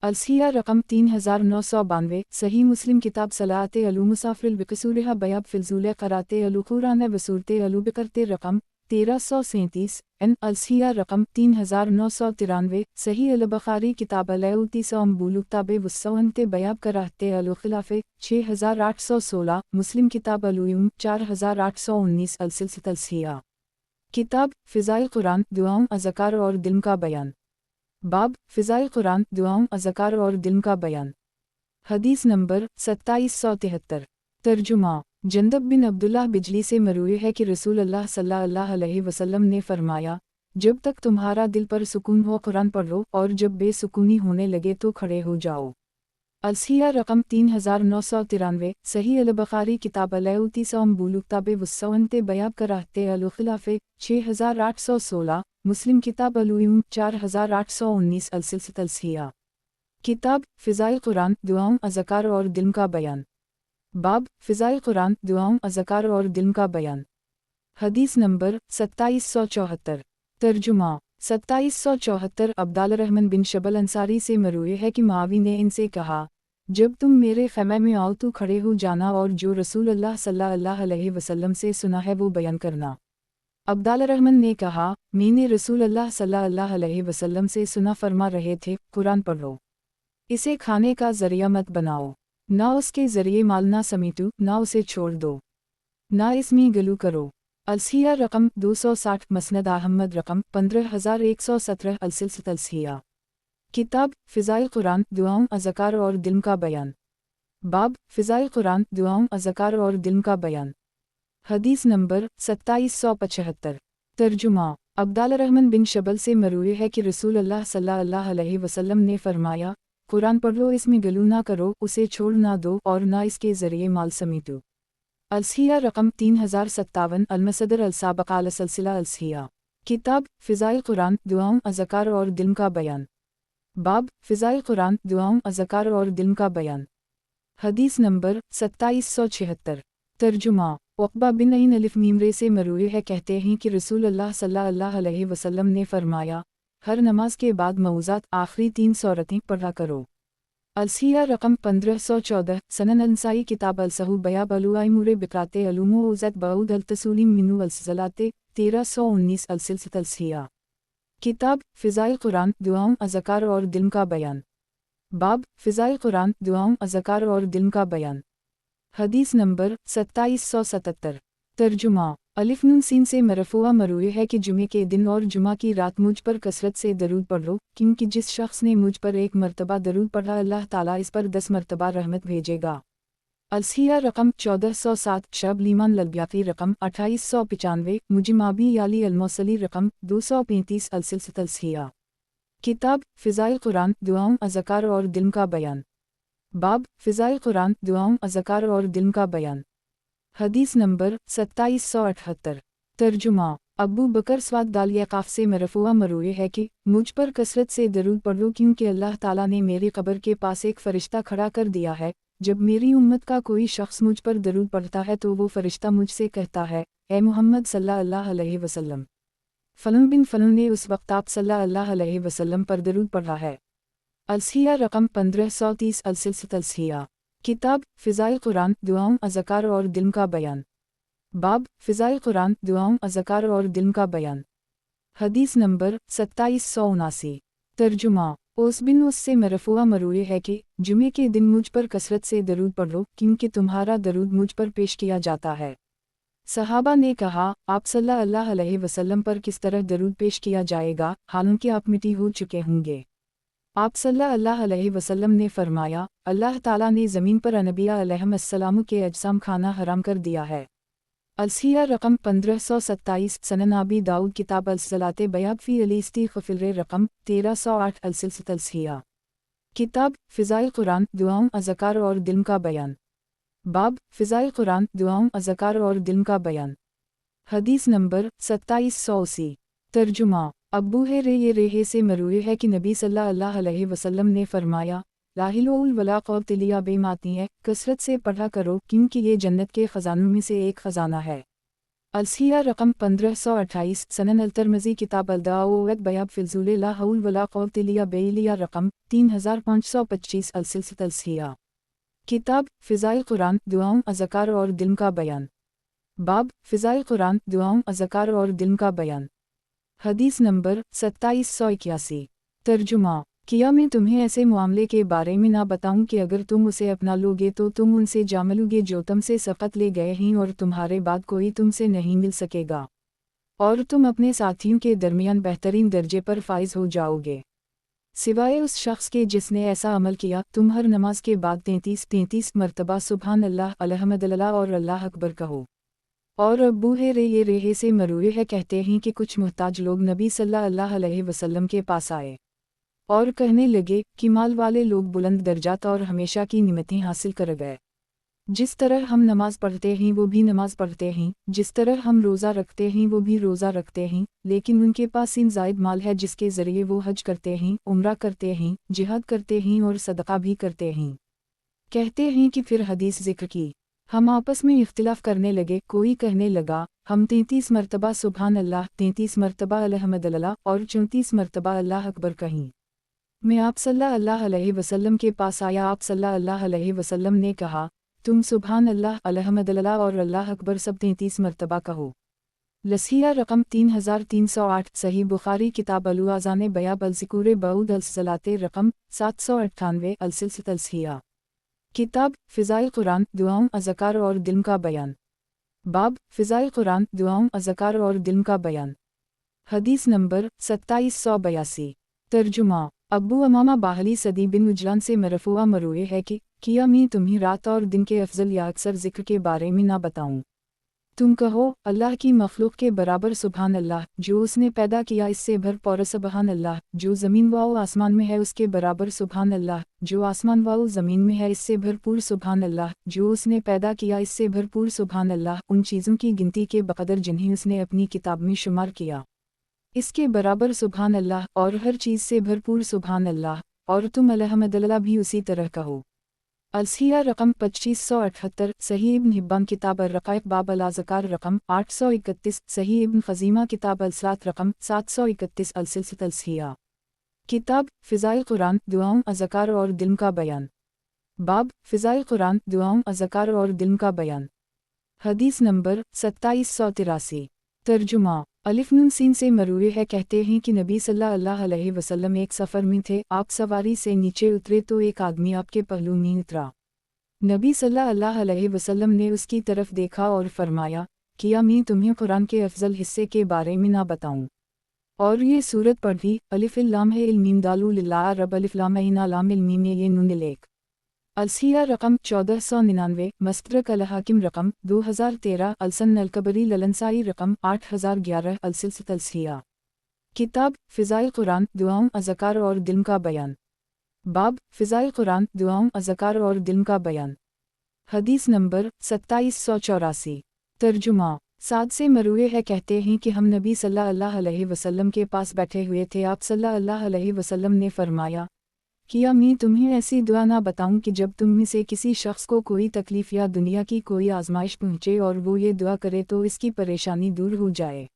अलसिया रकम 3992। सही मुस्लिम किताब सलाते अलू मुसाफिल बिकसूरहा बयाब फिलजूल कराते अलू कुरान वसूरते अलू बिकरते रकम 1337। एन अलसिया रकम 3993। सही अल बुखारी किताब अलूतीसबूलुक्ताब वस्सौनते बयाब कराते अलू खिलाफे 6816। मुस्लिम किताब अलूम 4819, अलसिलसिलत अलसिया। किताब फ़िज़ाइल कुरान, दुआओं अज़कार और दिल का बयान। बाब फ़िज़ाइल कुरान, दुआओं अज़कार और दिल का बयान। हदीस नंबर 2773। तर्जुमा। जंदब बिन अब्दुल्लाह बिजली से मरूए है कि रसूल अल्लाह सल्लल्लाहु अलैहि वसल्लम ने फरमाया, जब तक तुम्हारा दिल पर सुकून हो कुरान पढ़ो और जब बेसुकूनी होने लगे तो खड़े हो जाओ। अलसिया रकम 3993। सही अल बुखारी किताब अलूतीसबूलुक्ताब वस्सौनते बयाब कराते अलू खिलाफे 6816। मुस्लिम किताब अलूम 4819, अलसिलसिलत अलसिया। किताब फ़िज़ाइल कुरान, दुआओं अज़कार और दिल का बयान। बाब फ़िज़ाइल कुरान, दुआओं अज़कार और दिल का बयान। हदीस नंबर 2774। तर्जुमा। 2774। अब्दाल रहमान बिन शबल अंसारी से मरूए है कि मावी ने इनसे कहा, जब तुम मेरे ख़ैमे में आओ तो खड़े हो जाना और जो रसूल अल्लाह सल्लल्लाहु अलैहि वसल्लम से सुना है वो बयान करना। अब्दाल रहमान ने कहा, मैंने रसूल अल्लाह सल्लल्लाहु अलैहि वसल्लम से सुना फरमा रहे थे, कुरान पढ़ो, इसे खाने का ज़रिया मत बनाओ, ना उसके ज़रिए माल ना समेटो, ना उसे छोड़ दो, ना इसमें गलू करो। अलसिया रकम 260। मसनद अहमद रकम 15117, अलसिलसिलत अलसिया। किताब फ़िज़ाइल कुरान, दुआओं अज़कार और दिल का बयान। बाब फ़िज़ाइल कुरान, दुआओं अज़कार और दिल का बयान। हदीस नंबर 2775। तर्जुमा। अब्दाल रहमान बिन शबल से मरूए है कि रसूल अल्लाह सल्लल्लाहु अलैहि वसल्लम ने फरमाया, कुरान पढ़ो, इसमें गलू ना करो, उसे छोड़ ना दो और ना इसके ज़रिए माल समेटो। अलसिया रकम 3057। अलमसदर अलसाबक़ा अलसलसिला अलसिया। किताब फ़िज़ाइल कुरान, दुआओं अज़कार और दिल का बयान। बाब फ़िज़ाइल कुरान, दुआओं अज़कार और दिल का बयान। हदीस नंबर 2776। तर्जुमा। उक़बा बिन अईन अलिफ मीम रे से मरूए है, कहते हैं कि रसूल अल्लाह सल्लल्लाहु अलैहि वसल्लम ने फरमाया, हर नमाज के बाद मऊज़ात आखिरी 3 सूरतें पढ़ा करो। अलसिया रकम 1514। सनन अंसाई किताब अलसहू बयाब अलूआइमूरे बिक़राते अलूमो उज़त बऊद अलतसूलीम मिनू अलसलाते 1319, अलसिलसिलत अलसिया। किताब फ़िज़ाइल कुरान, दुआओं अज़कार और दिल का बयान। बाब फ़िज़ाइल कुरान, दुआओं अज़कार और दिल का बयान। हदीस नंबर 2777। तर्जुमा। अलिफ नून सीन से मरफ़ूआ मरूए है कि जुमे के दिन और जुमा की रात मुझ पर कसरत से दरूद पढ़ो क्योंकि जिस शख्स ने मुझ पर 1 मरतबा दरूद पढ़ा अल्लाह ताला इस पर 10 मरतबा रहमत भेजेगा। अलसिया रकम 1407। शब लीमान ललब्याकी रकम 2895। मुजिमाबी याली अलमौसली रकम 235, अलसिलसिलत अलसिया। किताब फ़िज़ाइल कुरान, दुआओं अज़कार और दिल का बयान। बाब फ़िज़ाइल कुरान, दुआओं अज़कार और दिल का बयान। हदीस नंबर 2778। तर्जुमा। अबू बकर स्वाद दालिया काफ से मरफ़ूआ मरूए है कि मुझ पर कसरत से दरूद पढ़ो क्योंकि अल्लाह ताला ने मेरी कब्र के पास एक फ़रिश्ता खड़ा कर दिया है, जब मेरी उम्मत का कोई शख्स मुझ पर दरूद पढ़ता है तो वो फ़रिश्ता मुझसे कहता है, ए मुहम्मद सल्लल्लाहु अलैहि वसल्लम, फ़लन बिन फ़लन ने उस वक्त आप सल्लल्लाहु अलैहि वसल्लम पर दरूद पढ़ा है। अलसिया रकम 1530, अलसिलसिलत अलसिया। किताब फ़िज़ाइल कुरान दुआओं अज़कार और दिल का बयान। बाब फ़िज़ाइल कुरान दुआओं अज़कार और दिल का बयान। हदीस नंबर 2779। तर्जुमा उस बिन उससे मरफ़ूआ मरूए है कि जुमे के दिन मुझ पर कसरत से दरूद पढ़ो क्योंकि तुम्हारा दरूद मुझ पर पेश किया जाता है। सहाबा ने कहा, आप सल्लल्लाहु अलैहि वसल्लम पर किस तरह दरूद पेश किया जाएगा, हालांकि आप मिटी हो चुके होंगे। आप सल्लल्लाहु अलैहि वसल्लम ने फरमाया, अल्लाह ताला ने ज़मीन पर अनबिया अलैहिस्सलाम के अजसाम खाना हराम कर दिया है। अलसिया रकम 1527 सनन अबी दाऊद किताब अलसलाते बयाब फ़ी अल-इस्तिग़फ़ार रकम 1308 अलसिया किताब फ़िज़ाइल कुरान दुआओं अज़कार और दिल का बयान। बाब फ़िज़ाइल कुरान दुआओं अज़कार और दिल का बयान। हदीस नंबर 2780। तर्जुमा अब्बू ये रेहे से मरूए है कि नबी सल्लल्लाहु अलैहि वसल्लम ने फरमाया, लाहिलुल वला क़ौतिलिया बेमाती है, कसरत से पढ़ा करो क्योंकि ये जन्नत के ख़जानों में से एक ख़जाना है। अलसिया रकम 1528 सनन अल-तिर्मिज़ी किताब अल-दाऊद बयाब फ़िज़ूल ला हौल वला क़ौतिलिया बेलिया रकम 3525 अलसिया किताब फ़िज़ाइल कुरान दुआओं अज़कार और दिल का बयान। बाब फ़िज़ाइल कुरान दुआओं अज़कार और दिल का बयान। हदीस नंबर 2781। तर्जुमा किया मैं तुम्हें ऐसे मामले के बारे में ना बताऊं कि अगर तुम उसे अपना लोगे तो तुम उनसे जा मिलोगे जो तुमसे सक़त ले गए हैं और तुम्हारे बाद कोई तुमसे नहीं मिल सकेगा, और तुम अपने साथियों के दरमियान बेहतरीन दर्जे पर फाइज हो जाओगे, सिवाय उस शख्स के जिसने ऐसा अमल किया। तुम हर नमाज के बाद 33 मरतबा सुबहान अल्लाह अल्हम्दुलिल्लाह और अल्लाह अकबर कहो। और अब्बू ये रेहे से मरूए है कहते हैं कि कुछ मुहताज लोग नबी सल्लल्लाहु अलैहि वसल्लम के पास आए और कहने लगे कि माल वाले लोग बुलंद दर्जात और हमेशा की निमतें हासिल कर गए। जिस तरह हम नमाज पढ़ते हैं वो भी नमाज पढ़ते हैं, जिस तरह हम रोज़ा रखते हैं वो भी रोज़ा रखते हैं, लेकिन उनके पास इन ज़ायद माल है जिसके ज़रिए वो हज करते हैं, उम्रा करते हैं, जिहाद करते हैं और सदका भी करते हैं। कहते हैं कि फिर हदीस ज़िक्र की। हम आपस में इख्तिलाफ करने लगे। कोई कहने लगा, हम 33 मरतबा सुबहान अल्लाह, 33 मरतबा अल्हम्दुलिल्लाह और 34 मरतबा अल्लाह अकबर कहीं। मैं आप सल्लल्लाहु अलैहि वसल्लम के पास आया। आप सल्लल्लाहु अलैहि वसल्लम ने कहा, तुम सुबहान अल्लाह, अल्हम्दुलिल्लाह और अल्लाह अकबर सब 33 मरतबा कहो। लसिया रकम 3308 सही बुखारी किताब अल-अज़ान बयाब अल-ज़िकुर बऊद अल-सलाते रकम 798 अलसिया किताब फ़िज़ाइल कुरान दुआओं अज़कार और दिल का बयान। बाब फ़िज़ाइल कुरान दुआओं अज़कार और दिल का बयान। हदीस नंबर 2782। तर्जुमा अब्बू अमामा बाहली सदी बिन उजलान से मरफ़ूआ मरूए है कि किया मैं तुम्हें रात और दिन के अफजल या अक्सर ज़िक्र के बारे में ना बताऊं। तुम कहो, अल्लाह की मखलूक के बराबर सुबहान अल्लाह, जो उसने पैदा किया इससे भर पौर सुबहान अल्लाह, जो ज़मीन व आसमान में है उसके बराबर सुबहान अल्लाह, जो आसमान व ज़मीन में है इससे भरपूर सुबहान अल्लाह, जो उसने पैदा किया इससे भरपूर सुबहान अल्लाह, उन चीज़ों की गिनती के बक़दर जिन्हें उसने अपनी किताब में शुमार किया इसके बराबर सुबहान अल्लाह, और हर चीज़ से भरपूर सुबहान अल्लाह, और तुम अल्हम्दुलिल्लाह भी उसी तरह कहो। अलसिया रकम 2578 सही इब्न हिब्बान किताब अल-रक़ाइक़ बाब अल-अज़कार रकम 831 सही इब्न ख़ज़ीमा किताब अल-सलात रकम 731 अलसिया किताब फ़िज़ाइल कुरान दुआओं अज़कार और दिल का बयान। बाब फ़िज़ाइल कुरान दुआओं अज़कार और दिल का बयान। हदीस नंबर 2783। तर्जुमा अलिफ नून सीन से मरूए है कहते हैं कि नबी सल्लल्लाहु अलैहि वसल्लम एक सफ़र में थे। आप सवारी से नीचे उतरे तो एक आदमी आपके पहलू में उतरा। नबी सल्लल्लाहु अलैहि वसल्लम ने उसकी तरफ देखा और फरमाया, किया मैं तुम्हें कुरान के अफजल हिस्से के बारे में ना बताऊं। और ये सूरत पढ़ी, अलिफ लाम है इल मीम दालू लिल्लाह रब अलिफ लाम इना लाम इल मीम ये नून लेक। अलसिया रकम 1499 मस्तरक अल-हाकिम रकम 2013 अलसन अल-कबरी ललनसाई रकम 8011 अलसिया किताब फ़िज़ाइल कुरान दुआओं अज़कार और दिल का बयान। बाब फ़िज़ाइल कुरान दुआओं अज़कार और दिल का बयान। हदीस नंबर 2784। तर्जुमा साद से मरूए है कहते हैं कि हम नबी सल्लल्लाहु अलैहि वसल्लम के पास बैठे हुए थे। आप सल्लल्लाहु अलैहि वसल्लम ने फरमाया, किया मैं तुम्हें ऐसी दुआ ना बताऊं कि जब तुम में से किसी शख्स को कोई तकलीफ़ या दुनिया की कोई आजमाइश पहुँचे और वो ये दुआ करे तो इसकी परेशानी दूर हो जाए।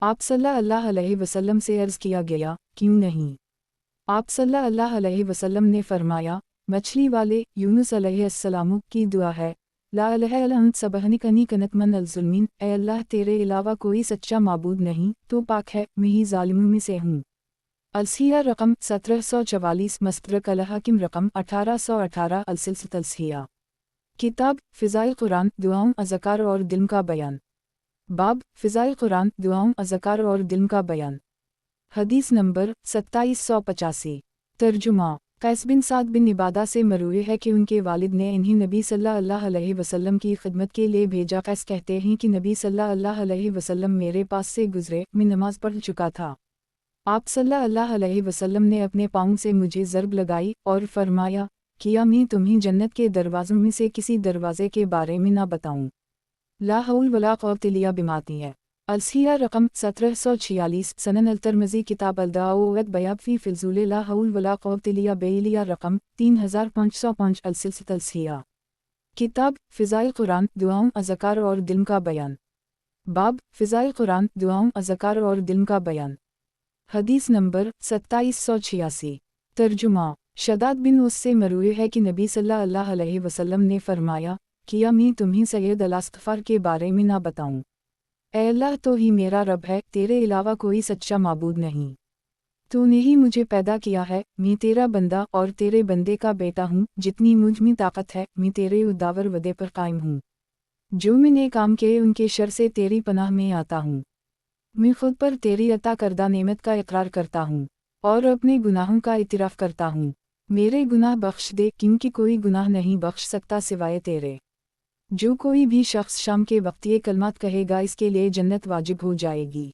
आप सल्लल्लाहु अलैहि वसल्लम से अर्ज़ किया गया, क्यों नहीं? आप सल्लल्लाहु अलैहि वसल्लम ने फरमाया, मछली वाले यूनुस अलैहिस्सलाम की दुआ है, ला इलाहा इल्ला अंत सबहनिकनी कनत मन अल-ज़ुल्मीन, ए अल्लाह तेरे अलावा कोई सच्चा माबूद नहीं, तो पाक है, मैं ही ज़ालिमों में से हूँ। अलसिया रकम 1744 मस्तदरक अल-हाकिम रकम 1818 अलसिलसिलत अलसिया। किताब फ़िज़ाइल कुरान दुआओं अज़कार और दिल का बयान। बाब फ़िज़ाइल कुरान दुआओं अज़कार और दिल का बयान। हदीस नंबर 2785। तर्जुमा कैस बिन साद बिन इबादा से मरूए है कि उनके वालिद ने इन्हीं नबी सल्लल्लाहु अलैहि वसल्लम की खिदमत के लिए भेजा। कैस कहते हैं कि नबी सल्लल्लाहु अलैहि वसल्लम मेरे पास से गुजरे, मैं नमाज पढ़ चुका था। आप सल्लल्लाहु अलैहि वसल्लम ने अपने पाँव से मुझे ज़रब लगाई और फरमाया, किया मैं तुम्हें जन्नत के दरवाज़ों में से किसी दरवाज़े के बारे में ना बताऊँ। ला हौल वला क़ुव्वत इल्ला बिमाती है। अलसिया रकम 1746 सनन अल-तिर्मिज़ी किताब अल-दाऊद बयाब फ़ी फ़िज़ूल ला हौल वला क़ुव्वत इल्ला बिल्लाह रकम 3505 अलसिलसिलत अलसिया। किताब फ़िज़ाइल कुरान दुआओं अज़कार और दिल का बयान। बाब फ़िज़ाइल कुरान दुआओं अज़कार और दिल का बयान। हदीस नंबर 2786। तर्जुमा शदाद बिन उससे मरूए है कि नबी सल्लल्लाहु अलैहि वसल्लम ने फरमाया, किया मैं तुम्हें सैयद अल-इस्तिग़फ़ार के बारे में ना बताऊं। ऐ अल्लाह तो ही मेरा रब है, तेरे अलावा कोई सच्चा माबूद नहीं। तूने ही मुझे पैदा किया है, मैं तेरा बंदा और तेरे बंदे का बेटा हूँ। जितनी मुझ में ताकत है, मैं तेरे उदावर वदे पर कायम हूँ। जो मैंने काम किए उनके शर से तेरी पनाह में आता हूँ। मैं खुद पर तेरी अता करदा नेमत का इकरार करता हूँ और अपने गुनाहों का इतराफ़ करता हूँ। मेरे गुनाह बख्श दे, क्योंकि कोई गुनाह नहीं बख्श सकता सिवाय तेरे। जो कोई भी शख्स शाम के वक्त ये कलमात कहेगा, इसके लिए जन्नत वाजिब हो जाएगी।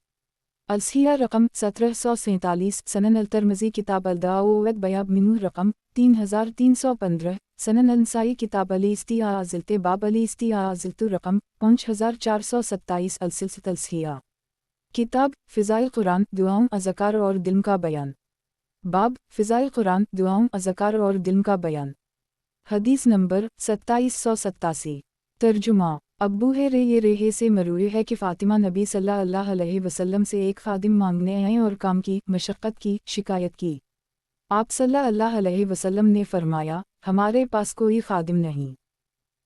अलसिया रकम 1747 सनन अल-तिर्मिज़ी किताब अल-दाऊद बयाब मिनू रकम 3315 सनन अल-नसाई किताब अल-इस्तिआज़िलत बाब अल-इस्तिआज़िलतु रकम 5427 अलसिलसिलत अलसिया। किताब फ़िज़ाइल कुरान दुआओं अज़कार और दिल का बयान। बाब फ़िज़ाइल कुरान दुआओं अज़कार और दिल का बयान। हदीस नंबर 2787। तर्जुमा अब्बू रेहे से मरूए है कि फ़ातिमा नबी सल्लल्लाहु अलैहि वसल्लम से एक खादिम मांगने आए और काम की मशक्क़त की शिकायत की। आप सल्लल्लाहु अलैहि वसल्लम ने फरमाया, हमारे पास कोई खादिम नहीं।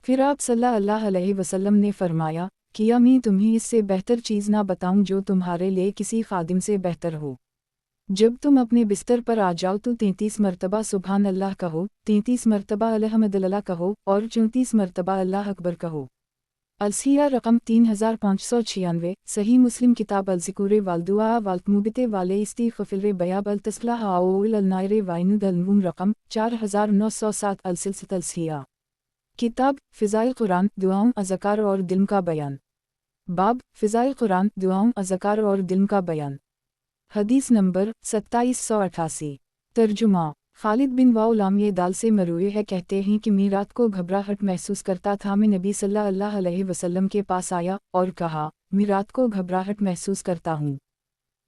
फिर आप सल्लल्लाहु अलैहि वसल्लम ने फरमाया, किया मैं तुम्हें इससे बेहतर चीज़ ना बताऊं जो तुम्हारे लिए किसी खादिम से बेहतर हो। जब तुम अपने बिस्तर पर आ जाओ तो 33 मरतबा सुबहान अल्लाह कहो, 33 मरतबा अल्हम्दुलिल्लाह कहो और 34 मरतबा अल्लाह अकबर कहो। अलसिया रकम 3596 सही मुस्लिम किताब अल-ज़िक्र वाल-दुआ वाल-मुबते वाले इस्तिग़फ़ार बयाब अल-तस्लाह आउल अल-नायर वाइनुद अल-मुम रकम 4907 अलसिलसिलत अलसिया। किताब फ़िज़ाइल कुरान दुआओं अज़कार और दिल का बयान। बाब फ़िज़ाइल कुरान दुआओं अज़कार और दिल का बयान। हदीस नंबर 2788। तर्जुमा खालिद बिन वाउलाम ये दाल से मरूए है, कहते हैं कि मैं रात को घबराहट महसूस करता था। मैं नबी सल्लल्लाहु अलैहि वसल्लम के पास आया और कहा, मैं रात को घबराहट महसूस करता हूँ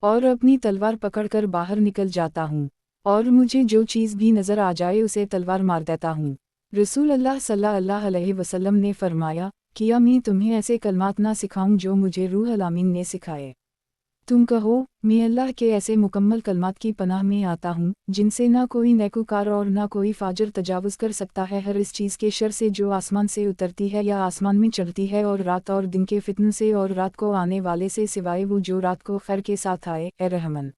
और अपनी तलवार पकड़कर बाहर निकल जाता हूँ और मुझे जो चीज़ भी नज़र आ जाए उसे तलवार मार देता हूँ। रसूल अल्लाह सल्लल्लाहु अलैहि वसल्लम ने फरमाया, किया मैं तुम्हें ऐसे कलमात ना सिखाऊं जो मुझे रूह अल अमीन ने सिखाए। तुम कहो, मैं अल्लाह के ऐसे मुकम्मल कलमात की पनाह में आता हूँ जिनसे ना कोई नेकूकार और ना कोई फाजिर तजावुज़ कर सकता है। हर इस चीज़ के शर से जो आसमान से उतरती है या आसमान में चढ़ती है, और रात और दिन के फितन से और रात को आने वाले से, सिवाय वो जो रात को खैर के साथ आए। ए रहमन।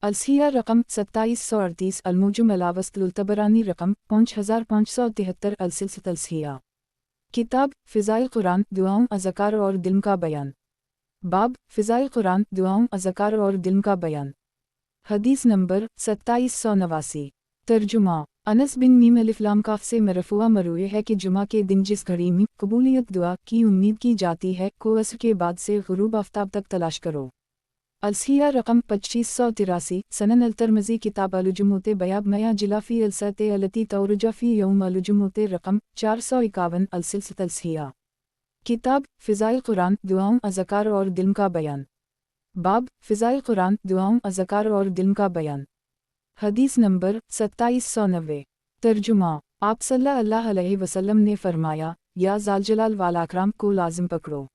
अलसिया रकम 2738 अलमुजुम अलावस्तुल तबरानी रकम 5573 अलसिलसिलत अलसिया। किताब फ़िज़ाइल कुरान दुआओं अज़कार और दिल का बयान। बाब फ़िज़ाइल कुरान दुआओं अज़कार और दिल का बयान। हदीस नंबर 2789। तर्जुमा अनस बिन मीम अलिफ लाम काफ से मरफ़ूआ मरूए है कि जुमा के दिन जिस घड़ी में कबूलियत दुआ की उम्मीद की जाती है को असर के बाद से ग़ुरूब आफ्ताब तक तलाश करो। अलसिया रकम 2583 सनन अल-तिर्मिज़ी किताब अल-जुमुत बयाब मया जिलाफ़ी अलसत अलती तौरजफ़ी यौम अल-जुमुत रकम 451 अलसिलसिलत अलसिया। किताब फ़िज़ाइल कुरान दुआओं अज़कार और दिल का बयान। बाब फ़िज़ाइल कुरान दुआओं अज़कार और दिल का बयान। हदीस नंबर 2790। तर्जुमा आप सल्लल्लाहु अलैहि वसल्लम ने फरमाया, या ज़ालजलाल वाल अकराम को लाज़िम पकड़ो।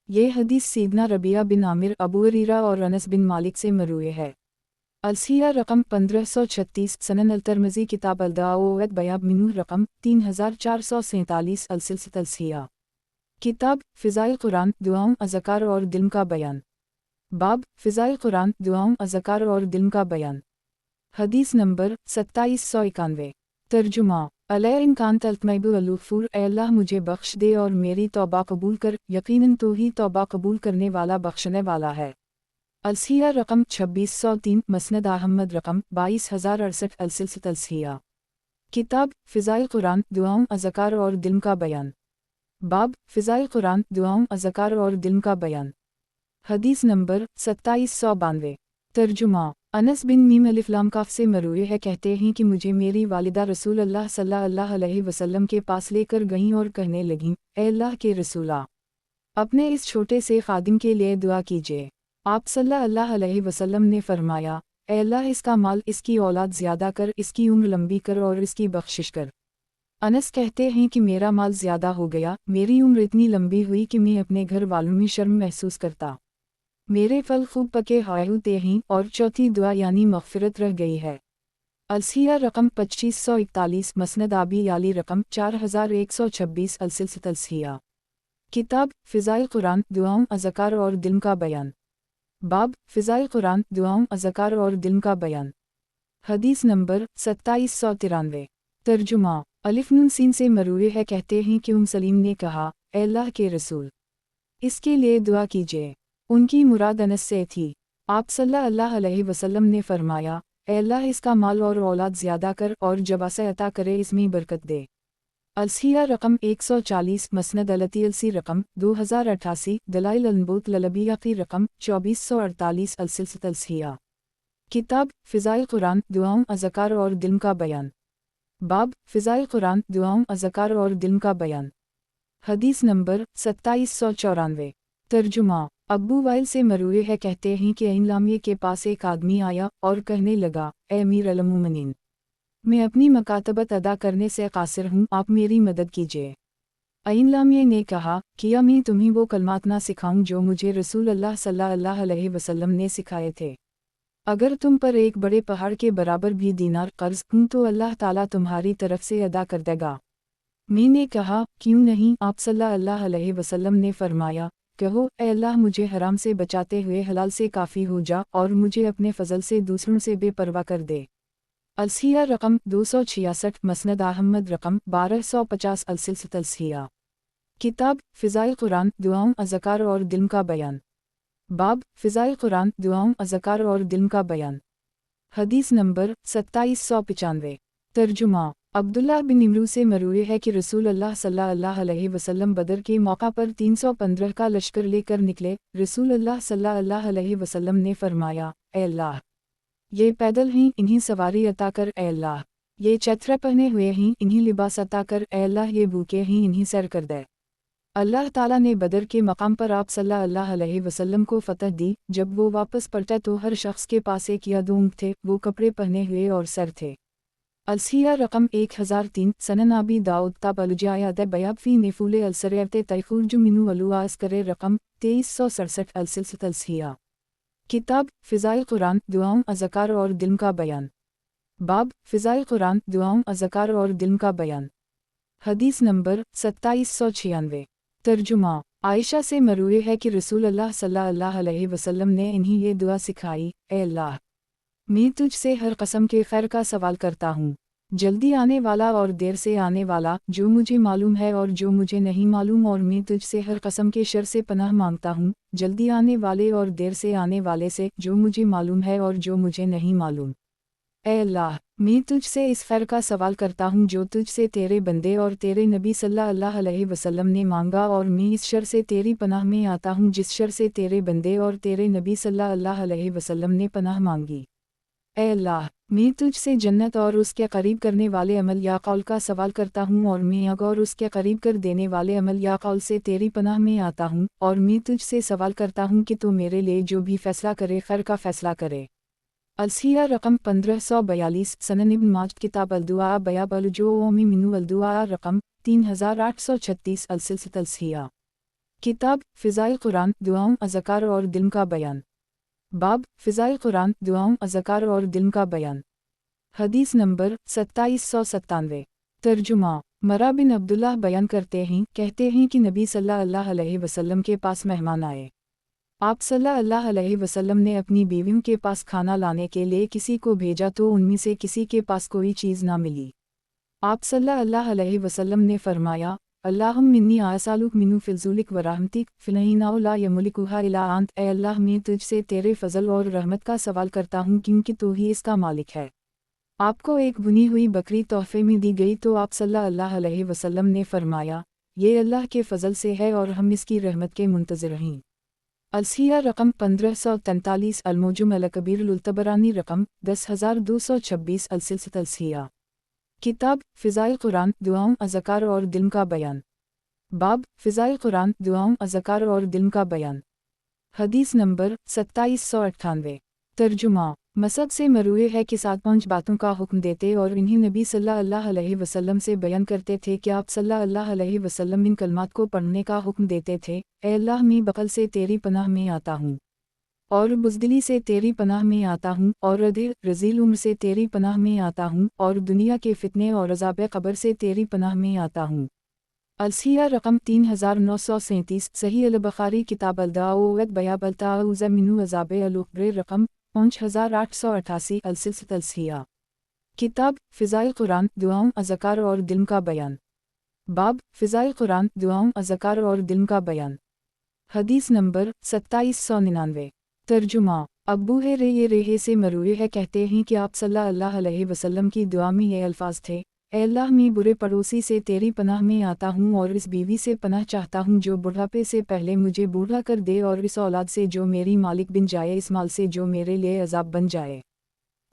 ये हदीस सीदना रबिया बिन आमिर, अबू हुरैरा और अनस बिन मालिक से मरूए है। अलसिया रकम 1536 सनन अल-तिरमिज़ी किताब अल-दावात बयाब मिनू रकम 3447 अल-सिलसिला अलसिया किताब फ़िज़ाइल कुरान दुआओं अज़कार और दिल का बयान। बाब फ़िज़ाइल कुरान दुआओं अज़कार और दिल का बयान। हदीस नंबर 2791। तर्जुमा अलय इनकान तल्तमैबुलूफ़ूर ए अल्लाह मुझे बख्श दे और मेरी तौबा कबूल कर, यकीनन तो ही तौबा कबूल करने वाला बख्शने वाला है। अलसिया रकम 2603 मसनद अहमद रकम 22068 अल-सिलसिला अलसिया किताब फ़िज़ाइल कुरान दुआओं अज़कार और दिल का बयान। बाब फ़िज़ाइल कुरान दुआओं अज़कार और दिल का बयान। हदीस नंबर 2792। तर्जुमा अनस बिन मीम अलिफ लाम काफ से मरूए है, कहते हैं कि मुझे मेरी वालिदा रसूल अल्लाह सल्लल्लाहु अलैहि वसल्लम के पास लेकर गईं और कहने लगीं, ए अल्लाह के रसूला, अपने इस छोटे से खादिम के लिए दुआ कीजिए। आप सल्लल्लाहु अलैहि वसल्लम ने फरमाया, ए अल्लाह इसका माल, इसकी औलाद ज़्यादा कर, इसकी उम्र लंबी कर और इसकी बख्शिश कर। अनस कहते हैं कि मेरा माल ज़्यादा हो गया, मेरी उम्र इतनी लंबी हुई कि मैं अपने घर वालों में शर्म महसूस करता। मेरे फल खूब पके होते हैं और चौथी दुआ यानी मग़फ़िरत रह गई है। अलसिया रकम 2541 मसनद आबी याली रकम 4126 अल-सिलसिला अलसिया किताब फ़िज़ाइल कुरान दुआओं अज़कार और दिल का बयान। बाब फ़िज़ाइल कुरान दुआओं अज़कार और दिल का बयान। हदीस नंबर 2793। तर्जुमा अलिफ नून सीन से मरूए है, कहते हैं कि सलीम ने कहा, ए अल्लाह के रसूल, इसके लिए दुआ कीजिए। उनकी मुराद अनस से थी। आप सल्लल्लाहु अलैहि वसल्लम ने फरमाया, ए अल्लाह इसका माल और औलाद ज़्यादा कर और जबासे अता करे, इसमें बरकत दे। अलसिया रकम 140 मसनद अलती अलसी रकम 2088 दलाइल अल-नबूत ललबिया की रकम 2448 अल-सिलसिला अलसिया किताब फ़िज़ाइल कुरान दुआओं अज़कार और दिल का बयान। बाब फ़िज़ाइल कुरान दुआओं अज़कार और दिल का बयान। हदीस नंबर 2794। तर्जुमा अब्बू वाइल से मरूए है, कहते हैं कि ऐन लामिये के पास एक आदमी आया और कहने लगा, ए अमीर अल-मोमिनीन, मैं अपनी मकातबत अदा करने से कासिर हूँ, आप मेरी मदद कीजिए। ऐन लामिये ने कहा, क्या मैं तुम्हें वो कलमात ना सिखाऊं जो मुझे रसूल अल्लाह सल्लल्लाहु अलैहि वसल्लम ने सिखाए थे? अगर तुम पर एक बड़े पहाड़ के बराबर भी दीनार कर्ज हूँ तो अल्लाह ताला तुम्हारी तरफ से अदा कर देगा। मैंने कहा, क्यों नहीं? आप सल्लल्लाहु अलैहि वसल्लम ने फरमाया, कहो, ए अल्लाह मुझे हराम से बचाते हुए हलाल से काफ़ी हो जा और मुझे अपने फ़ज़ल से दूसरों से बेपरवाह कर दे। अलसिया रकम 266 मसनद अहमद रकम 1250 अल-सिलसिला अलसिया किताब फ़िज़ाइल कुरान दुआओं अज़कार और दिल का बयान। बाब फ़िज़ाइल कुरान दुआओं अज़कार और दिल का बयान। हदीस नंबर 2795। तर्जुमा अब्दुल्लाह बिन इमरू से मरूए है कि रसूल अल्लाह सल्लल्लाहु अलैहि वसल्लम बदर के मौका पर 315 का लश्कर लेकर निकले। रसूल अल्लाह सल्लल्लाहु अलैहि वसल्लम ने फरमाया, ए अल्लाह, ये पैदल हैं, इन्हीं सवारी अता कर। ए अल्लाह, ये चैत्र पहने हुए हैं, इन्हीं लिबास अता कर। ए अल्लाह, ये भूखे हैं, इन्हीं सैर कर दे। अल्लाह ताला ने बदर के मकाम पर आप सल्लल्लाहु अलैहि वसल्लम को फ़तह दी। जब वो वापस पलटे तो हर शख्स के पास एक या दो ऊँट थे, वो कपड़े पहने हुए और सैर थे। अलसिया रकम 1003 सनन आबी दाऊद ताब अलजायाद बयाब फ़ी नेफूले अलसरयत तैखुरजु मिनु अलुआ अस्करे रकम 2367 अल-सिलसिला अलसिया किताब फ़िज़ाइल कुरान दुआओं अज़कार और दिल का बयान। बाब फ़िज़ाइल कुरान दुआओं अज़कार और दिल का बयान। हदीस नंबर 2796। तर्जुमा आयशा से मरूए है कि रसूल अल्लाह सल्लल्लाहु अलैहि वसल्लम ने इन्हीं ये दुआ सिखाई, ए अल्लाह, मैं तुझसे हर कसम के खैर का सवाल करता हूँ, जल्दी आने वाला और देर से आने वाला, जो मुझे मालूम है और जो मुझे नहीं मालूम, और मैं तुझसे हर कसम के शर से पनाह मांगता हूँ, जल्दी आने वाले और देर से आने वाले से, जो मुझे मालूम है और जो मुझे नहीं मालूम। ए अल्लाह, मैं तुझसे इस खैर का सवाल करता हूँ जो तुझसे तेरे बंदे और तेरे नबी सल्लल्लाहु अलैहि वसल्लम ने मांगा, और मैं इस शर से तेरी पनाह में आता हूँ जिस शर से तेरे बंदे और तेरे नबी सल्लल्लाहु अलैहि वसल्लम ने पनाह मांगी। ए अल्लाह, मैं तुझसे जन्नत और उसके करीब करने वाले अमल या कौल का सवाल करता हूँ, और मैं आग और उसके करीब कर देने वाले अमल या कौल से तेरी पनाह में आता हूँ, और मैं तुझसे सवाल करता हूँ कि तू मेरे लिए जो भी फ़ैसला करे खैर का फ़ैसला करे। अलसिया रकम 1542 सनन इब्न माज किताब अल-दुआ बयाब अल-जुओमी मिनु अल-दुआ रकम 3836 अल-सिलसिला अलसिया किताब फ़िज़ाइल कुरान दुआओं अज़कार और दिल का बयान। बाब फ़िज़ाए कुरान, दुआओं, अज़कार और दिल का बयान। हदीस नंबर 2797। तर्जुमा। मरा बिन अब्दुल्लाह बयान करते हैं, कहते हैं कि नबी सल्लल्लाहु अलैहि वसल्लम के पास मेहमान आए। आप सल्लल्लाहु अलैहि वसल्लम ने अपनी बीवियों के पास खाना लाने के लिए किसी को भेजा तो उनमें से किसी के पास कोई चीज़ ना मिली। आप सल्लल्लाहु अलैहि वसल्लम ने फरमाया, अल्लाहुम्मा इन्नी असअलुक मिन फिज़ुलिक व रहमतिक फ़इन्नहु ला यमलिकुहा इल्ला अंत। ए अल्लाह, मैं तुझसे तेरे फ़ज़ल और रहमत का सवाल करता हूँ क्योंकि तू ही इसका मालिक है। आपको एक बुनी हुई बकरी तोहफे में दी गई तो आप सल्लल्लाहु अलैहि वसल्लम ने फरमाया, ये अल्लाह के फ़ज़ल से है और हम इसकी रहमत के मुंतज़िर हैं। अलसिया रकम 1543, अलमुजम अलकबीर लुल्तबरानी रकम 10226, अलसिलसिलत अलसिया। किताब फ़िज़ाए कुरान, दुआओं, अज़कार और दिल का बयान। बाब फ़िज़ाए कुरान, दुआओं, अज़कार और दिल का बयान। हदीस नंबर 2798। तर्जुमा। मसद से मरूए है कि 7 बातों का हुक्म देते और इन्हीं नबी सल्लल्लाहु अलैहि वसल्लम से बयान करते थे कि आप सल्लल्लाहु अलैहि वसल्लम इन कलमात को पढ़ने का हुक्म देते थे, ए अल्लाह, मैं बक़ल से तेरी पनाह में आता हूँ और बुज़दिली से तेरी पनाह में आता हूँ और अधेड़ रज़ील उम्र से तेरी पनाह में आता हूँ और दुनिया के फितने और अज़ाब क़ब्र से तेरी पनाह में आता हूँ। अलसिया रकम 3937, सही अल बुखारी किताब अल-दाऊद बयाब अल-ताऊज़ मिनु अज़ाब अल-क़ब्र रकम 5888, अलसिलसिलत अलसिया। किताब फ़िज़ाए कुरान, दुआओं, अज़कार और दिल का बयान। बाब फ़िज़ाए कुरान, दुआओं, अज़कार और दिल का बयान। हदीस नंबर 2799। तर्जुमा। अब्बू ये से मरूए है, कहते हैं कि आप सल्लल्लाहु अलैहि वसल्लम की दुआ में ये अल्फाज थे, ए अल्लाह, मैं बुरे पड़ोसी से तेरी पनाह में आता हूँ और इस बीवी से पनाह चाहता हूँ जो बुढ़ापे से पहले मुझे बूढ़ा कर दे और इस औलाद से जो मेरी मालिक बन जाए, इस माल से जो मेरे लिए अज़ाब बन जाए,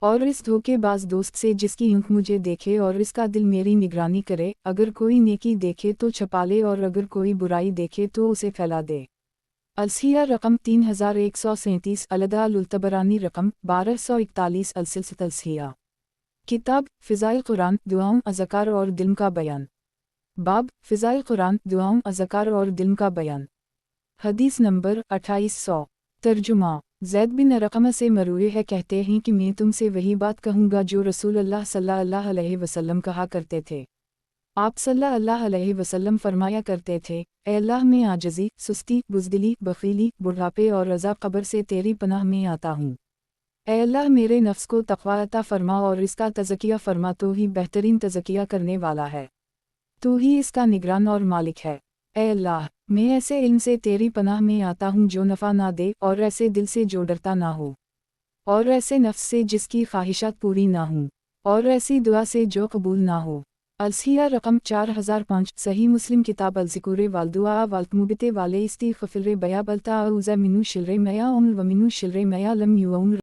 और इस धोखेबाज दोस्त से जिसकी आँख मुझे देखे और इसका दिल मेरी निगरानी करे। अगर कोई नेकी देखे तो छपा ले और अगर कोई बुराई देखे तो उसे फैला दे। अलसिया रकम 3137, अलदा लुल्तबरानी रकम 1241, अलसिलसिलत अलसिया। किताब फ़िज़ाए कुरान, दुआओं, अज़कार और दिल का बयान। बाब फ़िज़ाए कुरान, दुआओं, अज़कार और दिल का बयान। हदीस नंबर 2800। तर्जुमा। ज़ैद बिन अरक़म से मरूए है, कहते हैं कि मैं तुमसे वही बात कहूँगा जो रसूलुल्लाह सल्लल्लाहु अलैहि वसल्लम कहा करते थे। आप सल्लल्लाहु अलैहि वसल्लम फरमाया करते थे, ए अल्लाह, मैं आजिज़ी, सुस्ती, बुज़दिली, बख़ीली, बुढ़ापे और अज़ाब क़ब्र से तेरी पनाह में आता हूँ। ए अल्लाह, मेरे नफ्स को तक़वा अता फ़रमा और इसका तज़किया फ़रमा, तो ही बेहतरीन तज़किया करने वाला है, तू ही इसका निगरान और मालिक है। ए अल्लाह, मैं ऐसे इल्म से तेरी पनाह में आता हूँ जो नफ़ा ना दे और ऐसे दिल से जो डरता ना हो और ऐसे नफ्स से जिसकी ख्वाहिशात पूरी ना हों और ऐसी दुआ से जो कबूल ना हो। अलसिया रकम 4005, सही मुस्लिम किताब अल-ज़िकुर वाल-दुआ वाल-मुबते वाले इस्तिग़फ़ार बयाब अल-ताऊज़ मिनु शिर्र मया उम्र व मिनु शिर्र मया लम युअम्र।